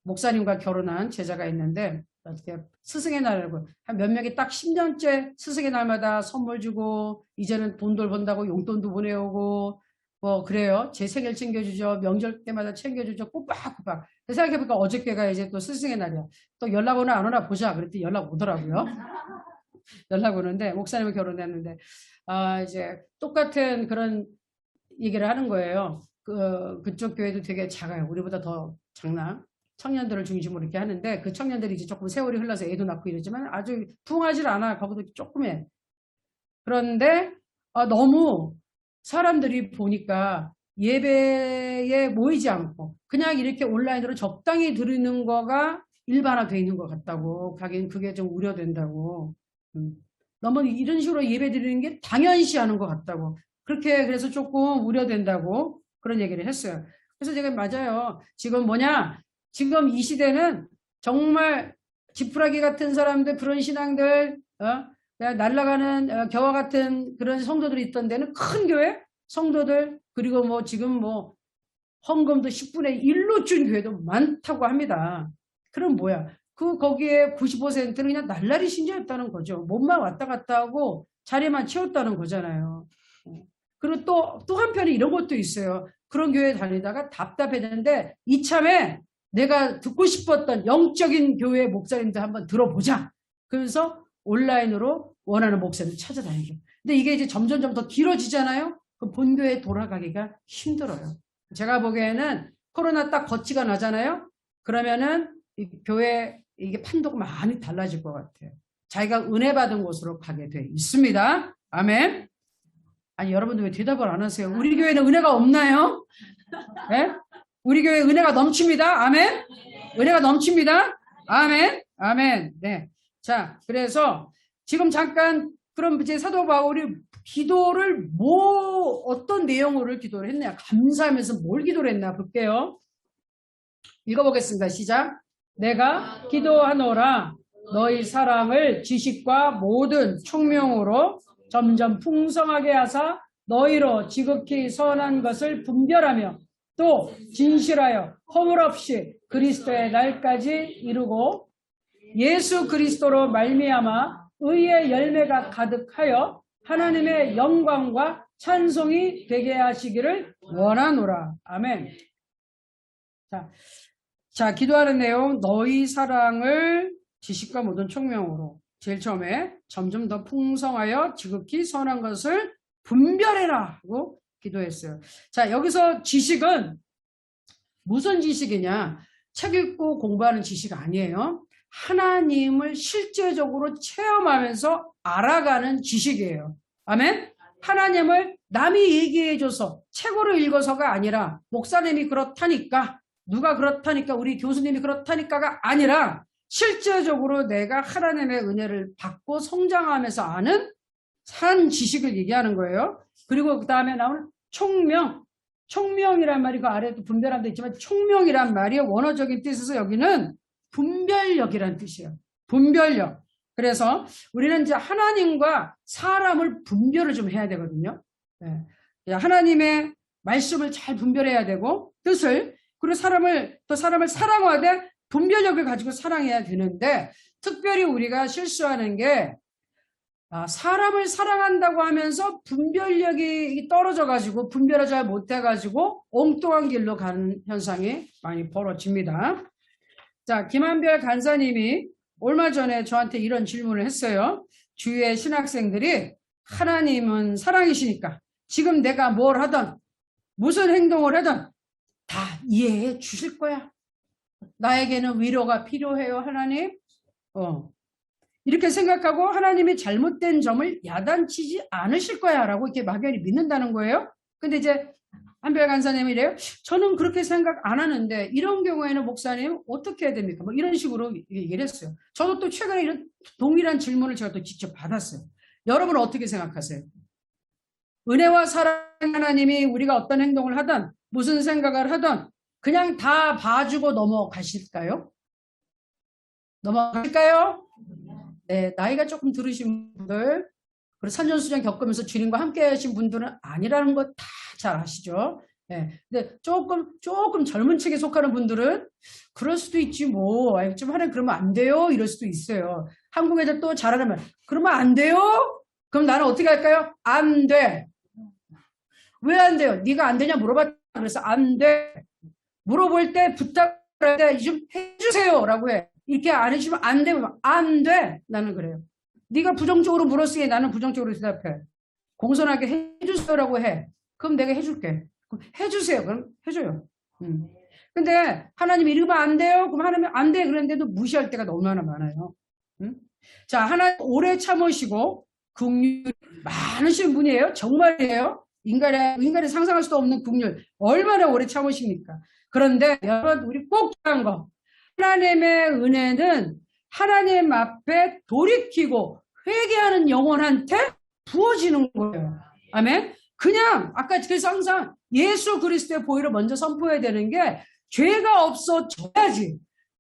목사님과 결혼한 제자가 있는데 어떻게 스승의 날이라고 한 몇 명이 딱 10년째 스승의 날마다 선물 주고 이제는 돈들 번다고 용돈도 보내오고 뭐 그래요. 제 생일 챙겨주죠. 명절 때마다 챙겨주죠. 꼬박꼬박. 생각해보니까 어저께가 이제 또 스승의 날이야. 또 연락 오나 안 오나 보자. 그랬더니 연락 오더라고요. 연락 오는데 목사님을 결혼했는데 이제 똑같은 그런 얘기를 하는 거예요. 그쪽 교회도 되게 작아요. 우리보다 더 작나? 청년들을 중심으로 이렇게 하는데 그 청년들이 이제 조금 세월이 흘러서 애도 낳고 이러지만 아주 붕하질 않아. 거기도 조그매. 그런데 너무 사람들이 보니까 예배에 모이지 않고 그냥 이렇게 온라인으로 적당히 드리는 거가 일반화되어 있는 것 같다고. 가긴 그게 좀 우려된다고. 너무 이런 식으로 예배 드리는 게 당연시하는 것 같다고. 그렇게 그래서 조금 우려된다고 그런 얘기를 했어요. 그래서 제가 맞아요. 지금 이 시대는 정말 지푸라기 같은 사람들, 그런 신앙들, 날아가는 겨와 같은 그런 성도들이 있던 데는 큰 교회 성도들 그리고 뭐 지금 뭐 헌금도 10분의 1로 준 교회도 많다고 합니다. 그럼 뭐야? 거기에 95%는 그냥 날라리 신자였다는 거죠. 몸만 왔다 갔다 하고 자리만 채웠다는 거잖아요. 그리고 또 한편에 이런 것도 있어요. 그런 교회 다니다가 답답했는데 이참에 내가 듣고 싶었던 영적인 교회 목사님들 한번 들어보자. 그래서 온라인으로 원하는 목사님을 찾아다니죠. 근데 이게 이제 점점점 더 길어지잖아요. 그 본교회에 돌아가기가 힘들어요. 제가 보기에는 코로나 딱 거치가 나잖아요. 그러면은 이 교회 이게 판도가 많이 달라질 것 같아요. 자기가 은혜 받은 곳으로 가게 돼 있습니다. 아멘. 아니 여러분들 왜 대답을 안 하세요? 우리 교회는 은혜가 없나요? 네? 우리 교회 은혜가 넘칩니다. 아멘. 은혜가 넘칩니다. 아멘. 아멘. 네. 자, 그래서 지금 잠깐 그럼 이제 사도 바울이 기도를 어떤 내용으로 기도를 했냐? 감사하면서 뭘 기도를 했나 볼게요. 읽어보겠습니다. 시작. 내가 기도하노라 너희 사랑을 지식과 모든 총명으로 점점 풍성하게 하사 너희로 지극히 선한 것을 분별하며 또 진실하여 허물 없이 그리스도의 날까지 이루고 예수 그리스도로 말미암아 의의 열매가 가득하여 하나님의 영광과 찬송이 되게 하시기를 원하노라. 아멘. 자, 기도하는 내용 너희 사랑을 지식과 모든 총명으로 제일 처음에 점점 더 풍성하여 지극히 선한 것을 분별해라 하고 기도했어요. 자, 여기서 지식은 무슨 지식이냐? 책 읽고 공부하는 지식 아니에요. 하나님을 실제적으로 체험하면서 알아가는 지식이에요. 아멘? 하나님을 남이 얘기해줘서 책으로 읽어서가 아니라 목사님이 그렇다니까 누가 그렇다니까 우리 교수님이 그렇다니까가 아니라 실제적으로 내가 하나님의 은혜를 받고 성장하면서 아는 산 지식을 얘기하는 거예요. 그리고 그 다음에 나오는 총명이란 말이 그 아래에도 분별함도 있지만 총명이란 말이 원어적인 뜻에서 여기는 분별력이란 뜻이에요. 분별력. 그래서 우리는 이제 하나님과 사람을 분별을 좀 해야 되거든요. 네. 하나님의 말씀을 잘 분별해야 되고 뜻을 그리고 사람을 사랑하되 분별력을 가지고 사랑해야 되는데 특별히 우리가 실수하는 게 사람을 사랑한다고 하면서 분별력이 떨어져가지고 분별을 잘 못해가지고 엉뚱한 길로 가는 현상이 많이 벌어집니다. 자, 김한별 간사님이 얼마 전에 저한테 이런 질문을 했어요. 주위의 신학생들이 하나님은 사랑이시니까 지금 내가 뭘 하든 무슨 행동을 하든 다 이해해 주실 거야. 나에게는 위로가 필요해요, 하나님. 이렇게 생각하고 하나님이 잘못된 점을 야단치지 않으실 거야 라고 이렇게 막연히 믿는다는 거예요. 근데 이제 한별 간사님이 이래요. 저는 그렇게 생각 안 하는데 이런 경우에는 목사님 어떻게 해야 됩니까? 뭐 이런 식으로 얘기를 했어요. 저도 또 최근에 이런 동일한 질문을 제가 또 직접 받았어요. 여러분은 어떻게 생각하세요? 은혜와 사랑 하나님이 우리가 어떤 행동을 하든 무슨 생각을 하든 그냥 다 봐주고 넘어가실까요? 넘어가실까요? 네, 나이가 조금 들으신 분들, 그리고 산전수전 겪으면서 주님과 함께 하신 분들은 아니라는 거 다 잘 아시죠? 네, 근데 조금 젊은 층에 속하는 분들은 그럴 수도 있지 뭐, 좀 하나님 그러면 안 돼요? 이럴 수도 있어요. 한국 애들 또 잘하려면 그러면 안 돼요? 그럼 나는 어떻게 할까요? 안 돼. 왜 안 돼요? 네가 안 되냐 물어봤다. 그래서 안 돼. 물어볼 때 부탁할 때 좀 해주세요 라고 해. 이렇게 안 해주면 안 돼. 안 돼. 나는 그래요. 네가 부정적으로 물었으니 나는 부정적으로 대답해. 공손하게 해주세요라고 해. 그럼 내가 해줄게. 그럼 해주세요. 그럼 해줘요. 근데 하나님이 이러면 안 돼요. 그럼 하나님이 안 돼. 그런데도 무시할 때가 얼마나 많아요. 자, 하나님 오래 참으시고 긍휼 많으신 분이에요. 정말이에요. 인간이 상상할 수도 없는 긍휼. 얼마나 오래 참으십니까? 그런데 여러분 우리 꼭 중요한 거. 하나님의 은혜는 하나님 앞에 돌이키고 회개하는 영혼한테 부어지는 거예요. 아멘? 그냥 아까 그래서 항상 예수 그리스도의 보혈을 먼저 선포해야 되는 게 죄가 없어져야지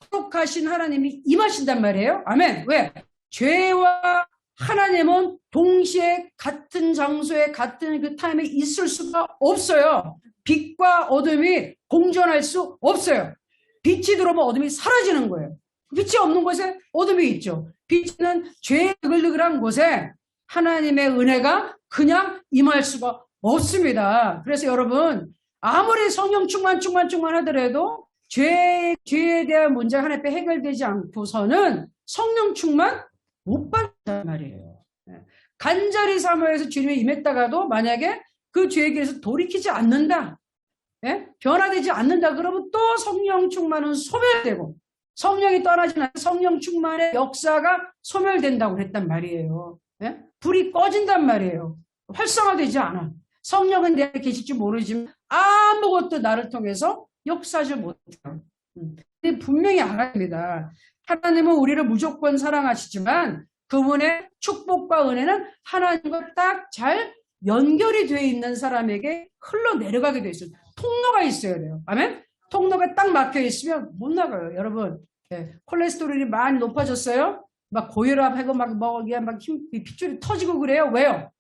거룩하신 하나님이 임하신단 말이에요. 아멘? 왜? 죄와 하나님은 동시에 같은 장소에 같은 그 타임에 있을 수가 없어요. 빛과 어둠이 공존할 수 없어요. 빛이 들어오면 어둠이 사라지는 거예요. 빛이 없는 곳에 어둠이 있죠. 빛은 죄의 느글느글한 곳에 하나님의 은혜가 그냥 임할 수가 없습니다. 그래서 여러분 아무리 성령 충만 하더라도 죄에 대한 문제가 하나님 앞에 해결되지 않고서는 성령 충만 못 받는단 말이에요. 간절히 사모해서 주님이 임했다가도 만약에 그 죄에 대해서 돌이키지 않는다. 변화되지 않는다. 그러면 또 성령 충만은 소멸되고 성령이 떠나지 않는 성령 충만의 역사가 소멸된다고 그랬단 말이에요. 불이 꺼진단 말이에요. 활성화되지 않아. 성령은 내 안에 계실지 모르지만 아무것도 나를 통해서 역사하지 못해요. 근데 분명히 알아야 됩니다. 하나님은 우리를 무조건 사랑하시지만 그분의 축복과 은혜는 하나님과 딱 잘 연결이 되어 있는 사람에게 흘러내려가게 되어 있어요. 통로가 있어야 돼요. 아멘? 통로가 딱 막혀 있으면 못 나가요. 여러분 콜레스테롤이 많이 높아졌어요? 막 고혈압하고 막 핏줄이 터지고 그래요. 왜요?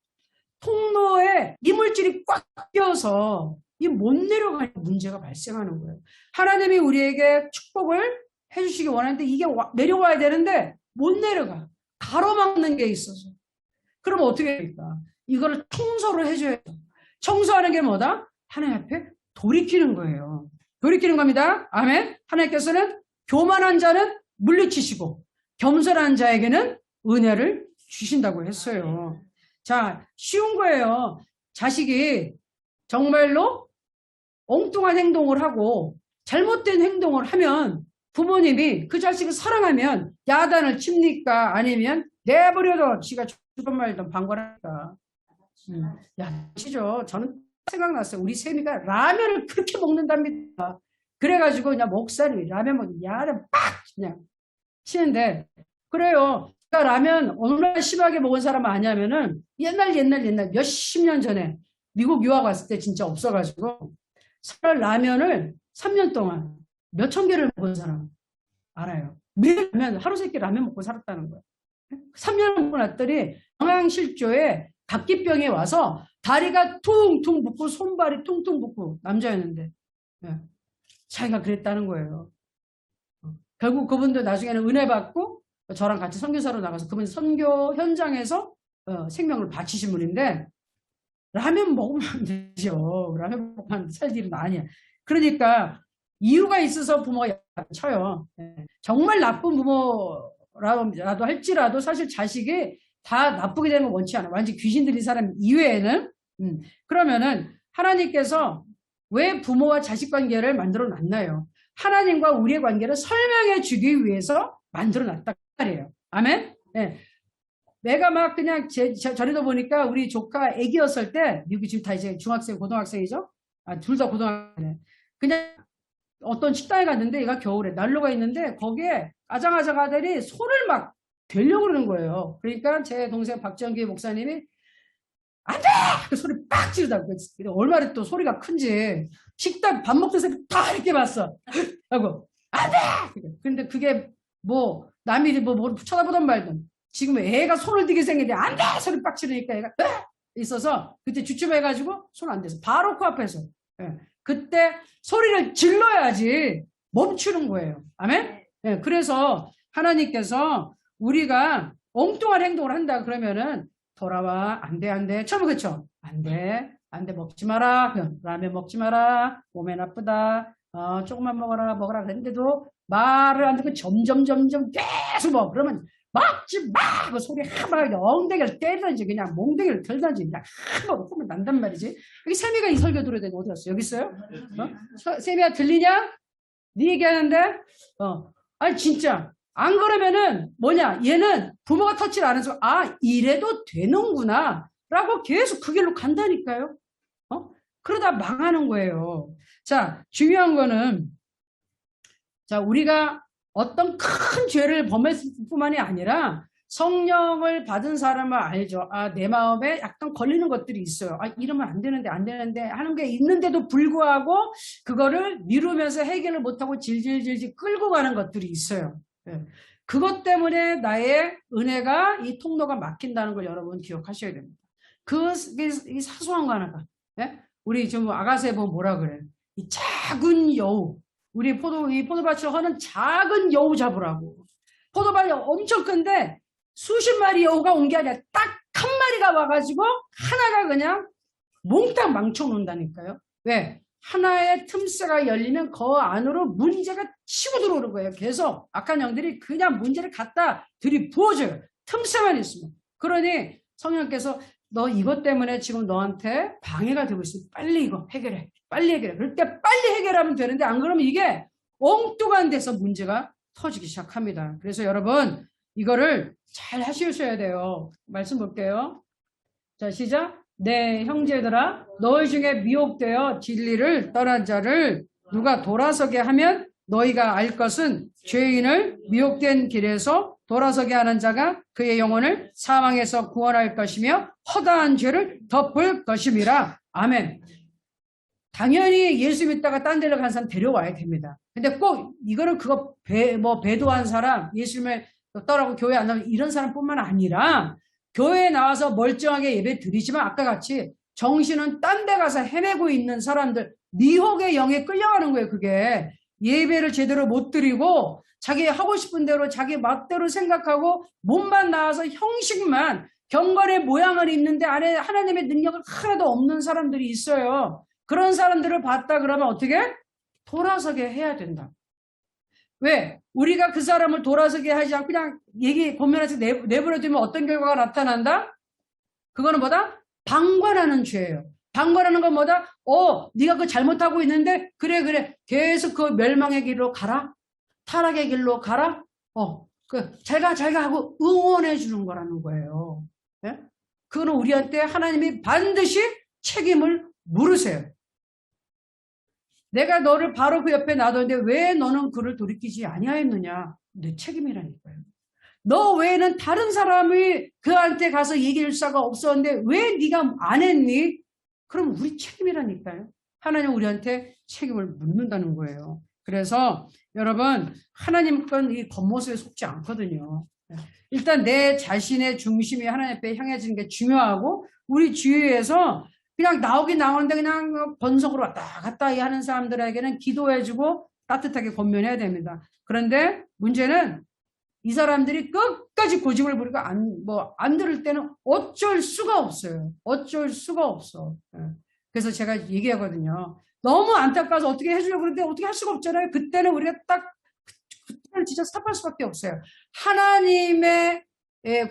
통로에 이물질이 꽉 껴서 이 못 내려가는 문제가 발생하는 거예요. 하나님이 우리에게 축복을 해주시기 원하는데 이게 내려와야 되는데 못 내려가. 가로막는 게 있어서. 그럼 어떻게 됩니까? 이거를 청소를 해줘야 돼요. 청소하는 게 뭐다? 하나님 앞에 돌이키는 거예요. 돌이키는 겁니다. 아멘. 하나님께서는 교만한 자는 물리치시고 겸손한 자에게는 은혜를 주신다고 했어요. 자, 쉬운 거예요. 자식이 정말로 엉뚱한 행동을 하고 잘못된 행동을 하면 부모님이 그 자식을 사랑하면 야단을 칩니까? 아니면 내버려둬 지가 죽은 말든 방관할까? 야, 치죠. 저는 생각났어요. 우리 세미가 라면을 그렇게 먹는답니다. 그래가지고 그냥 목사님이 라면 먹으면 야를 빡 그냥 치는데 그래요. 그러니까 라면 얼마나 심하게 먹은 사람 아니냐면은 옛날 몇십 년 전에 미국 유학 왔을 때 진짜 없어가지고 라면을 3년 동안 몇천 개를 먹은 사람 알아요. 매일 라면 하루 세끼 라면 먹고 살았다는 거예요. 3년을 먹고 났더니 영양실조에 각기병에 와서 다리가 퉁퉁 붓고 손발이 퉁퉁 붓고 남자였는데 자기가 그랬다는 거예요. 결국 그분도 나중에는 은혜 받고 저랑 같이 선교사로 나가서 그분 선교 현장에서 생명을 바치신 분인데 라면 먹으면 안 되죠. 라면 먹으면 살 일은 아니야. 그러니까 이유가 있어서 부모가 쳐요. 정말 나쁜 부모라도 할지라도 사실 자식이 다 나쁘게 되는 건 원치 않아. 완전 귀신 들린 사람 이외에는. 그러면은 하나님께서 왜 부모와 자식 관계를 만들어 놨나요? 하나님과 우리의 관계를 설명해 주기 위해서 만들어 놨단 말이에요. 아멘? 네. 내가 막 그냥 전에도 보니까 우리 조카 애기였을 때, 미국이 지금 다 이제 중학생, 고등학생이죠? 둘 다 고등학생이네. 그냥 어떤 식당에 갔는데 얘가 겨울에 난로가 있는데 거기에 아장아장 아들이 손을 막 대려고 그러는 거예요. 그러니까 제 동생 박정기 목사님이 안 돼! 그 소리 빡 지르다고. 얼마나 또 소리가 큰지. 식당 밥 먹던 사람이 다 이렇게 봤어. 하고, 안 돼! 근데 그게 뭐, 남이 뭐 쳐다보던 말든. 지금 애가 손을 들게 생겼는데, 안 돼! 소리 빡 지르니까 애가, 있어서, 그때 주춤해가지고 손 안 대서. 바로 코앞에서. 예. 그때 소리를 질러야지 멈추는 거예요. 아멘? 예. 그래서 하나님께서 우리가 엉뚱한 행동을 한다 그러면은, 돌아와. 안 돼, 안 돼. 처음에 그쵸? 안 돼. 안 돼. 먹지 마라. 라면 먹지 마라. 몸에 나쁘다. 조금만 먹어라. 그랬는데도 말을 안 듣고 점점 계속 먹어. 그러면 먹지 마! 그 소리 한번 엉덩이를 때리든지 그냥 몽덩이를 들든지 그냥 한번 보면 난단 말이지. 여기 세미가 이 설교 들어야 되는 어디 갔어? 여기 있어요? 세미야 들리냐? 네 얘기하는데? 아니 진짜. 안 그러면은 뭐냐 얘는 부모가 터치를 안 해서 이래도 되는구나 라고 계속 그 길로 간다니까요. 그러다 망하는 거예요. 자, 중요한 거는 자 우리가 어떤 큰 죄를 범했을 뿐만이 아니라 성령을 받은 사람은 알죠. 내 마음에 약간 걸리는 것들이 있어요. 이러면 안 되는데 하는 게 있는데도 불구하고 그거를 미루면서 해결을 못하고 질질 끌고 가는 것들이 있어요. 그것 때문에 나의 은혜가 이 통로가 막힌다는 걸 여러분 기억하셔야 됩니다. 이 사소한 거 하나가. 우리 지금 아가서에 보면 뭐라 그래? 이 작은 여우. 우리 포도밭을 허는 작은 여우 잡으라고. 포도밭이 엄청 큰데 수십 마리 여우가 온 게 아니라 딱 한 마리가 와가지고 하나가 그냥 몽땅 망쳐놓는다니까요. 왜? 하나의 틈새가 열리면 그 안으로 문제가 치고 들어오는 거예요. 계속 악한 영들이 그냥 문제를 갖다 들이부어줘요. 틈새만 있으면. 그러니 성령께서 너 이것 때문에 지금 너한테 방해가 되고 있으니 빨리 이거 해결해. 빨리 해결해. 그럴 때 빨리 해결하면 되는데 안 그러면 이게 엉뚱한 데서 문제가 터지기 시작합니다. 그래서 여러분 이거를 잘 하셔야 돼요. 말씀 볼게요. 자 시작. 네 형제들아 너희 중에 미혹되어 진리를 떠난 자를 누가 돌아서게 하면 너희가 알 것은 죄인을 미혹된 길에서 돌아서게 하는 자가 그의 영혼을 사망에서 구원할 것이며 허다한 죄를 덮을 것임이라. 아멘. 당연히 예수 믿다가 딴 데로 간 사람 데려와야 됩니다. 근데 꼭 이거는 배도한 사람 예수님을 떠나고 교회 안 나오면 이런 사람뿐만 아니라 교회에 나와서 멀쩡하게 예배 드리지만 아까 같이 정신은 딴 데 가서 헤매고 있는 사람들 미혹의 영에 끌려가는 거예요. 그게 예배를 제대로 못 드리고 자기 하고 싶은 대로 자기 맛대로 생각하고 몸만 나와서 형식만 경건의 모양을 입는데 안에 하나님의 능력을 하나도 없는 사람들이 있어요. 그런 사람들을 봤다 그러면 어떻게? 돌아서게 해야 된다. 왜? 우리가 그 사람을 돌아서게 하지 않고 그냥 권면해서 내버려두면 어떤 결과가 나타난다? 그거는 뭐다? 방관하는 죄예요. 방관하는 건 뭐다? 네가 그거 잘못하고 있는데 그래 계속 그 멸망의 길로 가라. 타락의 길로 가라. 잘 가 하고 응원해 주는 거라는 거예요. 예? 그거는 우리한테 하나님이 반드시 책임을 물으세요. 내가 너를 바로 그 옆에 놔뒀는데 왜 너는 그를 돌이키지 아니하였느냐? 내 책임이라니까요. 너 외에는 다른 사람이 그한테 가서 얘기할 수가 없었는데 왜 네가 안 했니? 그럼 우리 책임이라니까요. 하나님 우리한테 책임을 묻는다는 거예요. 그래서 여러분 하나님 건 이 겉모습에 속지 않거든요. 일단 내 자신의 중심이 하나님 앞에 향해지는 게 중요하고 우리 주위에서 그냥 나오긴 나오는데 그냥 번성으로 왔다 갔다 하는 사람들에게는 기도해주고 따뜻하게 권면해야 됩니다. 그런데 문제는 이 사람들이 끝까지 고집을 부리고 안 들을 때는 어쩔 수가 없어요. 어쩔 수가 없어. 그래서 제가 얘기하거든요. 너무 안타까워서 어떻게 해주려고 그러는데 어떻게 할 수가 없잖아요. 그때는 우리가 그때는 진짜 스탑할 수밖에 없어요. 하나님의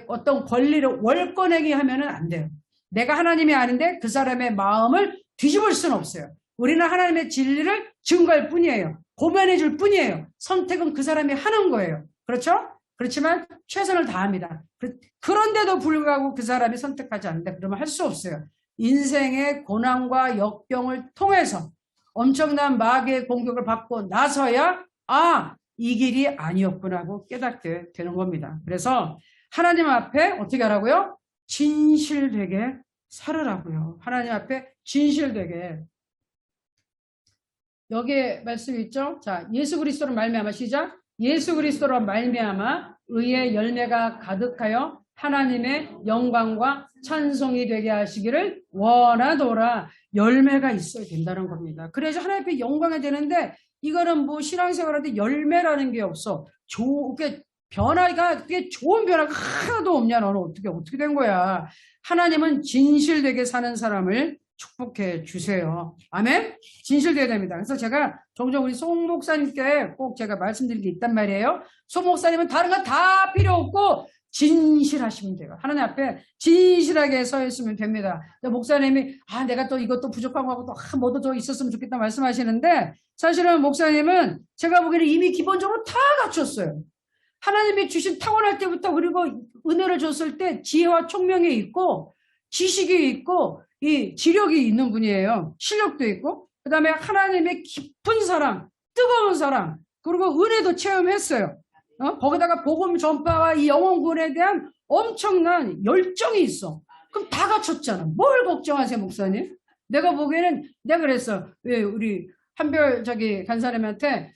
어떤 권리를 월권행위 하면은 안 돼요. 내가 하나님이 아닌데 그 사람의 마음을 뒤집을 수는 없어요. 우리는 하나님의 진리를 증거할 뿐이에요. 고면해 줄 뿐이에요. 선택은 그 사람이 하는 거예요. 그렇죠? 그렇지만 최선을 다합니다. 그런데도 불구하고 그 사람이 선택하지 않는다. 그러면 할 수 없어요. 인생의 고난과 역경을 통해서 엄청난 마귀의 공격을 받고 나서야 이 길이 아니었구나 하고 깨닫게 되는 겁니다. 그래서 하나님 앞에 어떻게 하라고요? 진실되게 살으라고요. 하나님 앞에 진실되게. 여기에 말씀 있죠? 자, 예수 그리스도로 말미암아 시작. 예수 그리스도로 말미암아 의의 열매가 가득하여 하나님의 영광과 찬송이 되게 하시기를 원하노라. 열매가 있어야 된다는 겁니다. 그래서 하나님 앞에 영광이 되는데 이거는 뭐 신앙생활한테 열매라는 게 없어. 그게 좋은 변화가 하나도 없냐. 너는 어떻게 된 거야. 하나님은 진실되게 사는 사람을 축복해 주세요. 아멘? 진실되어야 됩니다. 그래서 제가 종종 우리 송 목사님께 꼭 제가 말씀드린 게 있단 말이에요. 송 목사님은 다른 거 다 필요 없고 진실하시면 돼요. 하나님 앞에 진실하게 서 있으면 됩니다. 목사님이 내가 또 이것도 부족한 거하고 또 뭐도 더 있었으면 좋겠다 말씀하시는데 사실은 목사님은 제가 보기에는 이미 기본적으로 다 갖췄어요. 하나님이 주신 타고날 때부터 그리고 은혜를 줬을 때 지혜와 총명이 있고 지식이 있고 이 지력이 있는 분이에요. 실력도 있고 그 다음에 하나님의 깊은 사랑, 뜨거운 사랑 그리고 은혜도 체험했어요. 거기다가 복음 전파와 이 영혼구원에 대한 엄청난 열정이 있어. 그럼 다 갖췄잖아. 뭘 걱정하세요, 목사님? 내가 보기에는 내가 그랬어. 왜 우리 한별 간사님한테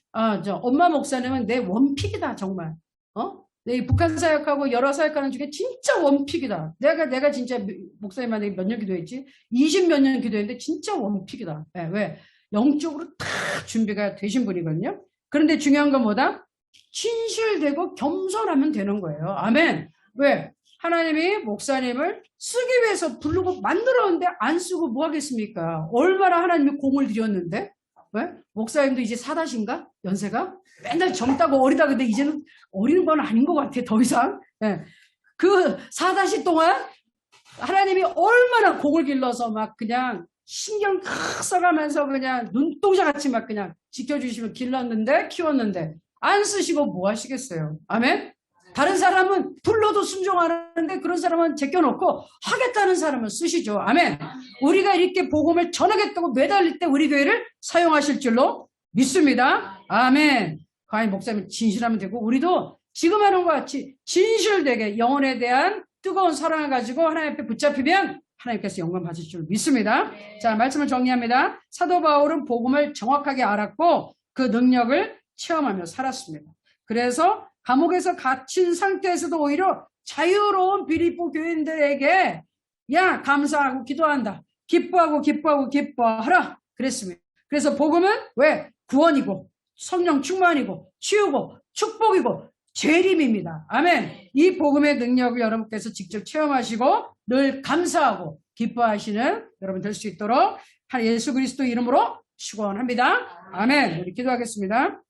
엄마 목사님은 내 원픽이다 정말. 내 북한 사역하고 여러 사역하는 중에 진짜 원픽이다. 내가 진짜 목사님한테 몇 년 기도했지? 20몇 년 기도했는데 진짜 원픽이다. 왜? 영적으로 다 준비가 되신 분이거든요. 그런데 중요한 건 뭐다? 진실되고 겸손하면 되는 거예요. 아멘. 왜? 하나님이 목사님을 쓰기 위해서 부르고 만들었는데 안 쓰고 뭐 하겠습니까? 얼마나 하나님이 공을 들였는데? 왜? 목사님도 이제 4다신가? 연세가? 맨날 젊다고 어리다 근데 이제는 어리는 건 아닌 것 같아. 더 이상. 그 4다시 동안 하나님이 얼마나 공을 길러서 막 그냥 신경 칵 써가면서 그냥 눈동자같이 막 그냥 지켜주시면 길렀는데 키웠는데 안 쓰시고 뭐 하시겠어요? 아멘? 다른 사람은 불러도 순종하는데 그런 사람은 제껴놓고 하겠다는 사람은 쓰시죠. 아멘? 우리가 이렇게 복음을 전하겠다고 매달릴 때 우리 교회를 사용하실 줄로 믿습니다. 아멘. 과연 목사님 진실하면 되고 우리도 지금 하는 것 같이 진실되게 영혼에 대한 뜨거운 사랑을 가지고 하나님 앞에 붙잡히면 하나님께서 영광 받으실 줄 믿습니다. 자, 말씀을 정리합니다. 사도 바울은 복음을 정확하게 알았고 그 능력을 체험하며 살았습니다. 그래서 감옥에서 갇힌 상태에서도 오히려 자유로운 빌립보 교인들에게 감사하고 기도한다. 기뻐하고 기뻐하라. 그랬습니다. 그래서 복음은 왜? 구원이고 성령 충만이고 치유고 축복이고 재림입니다. 아멘. 이 복음의 능력을 여러분께서 직접 체험하시고 늘 감사하고 기뻐하시는 여러분 될 수 있도록 예수 그리스도 이름으로 축원합니다. 아멘. 우리 기도하겠습니다.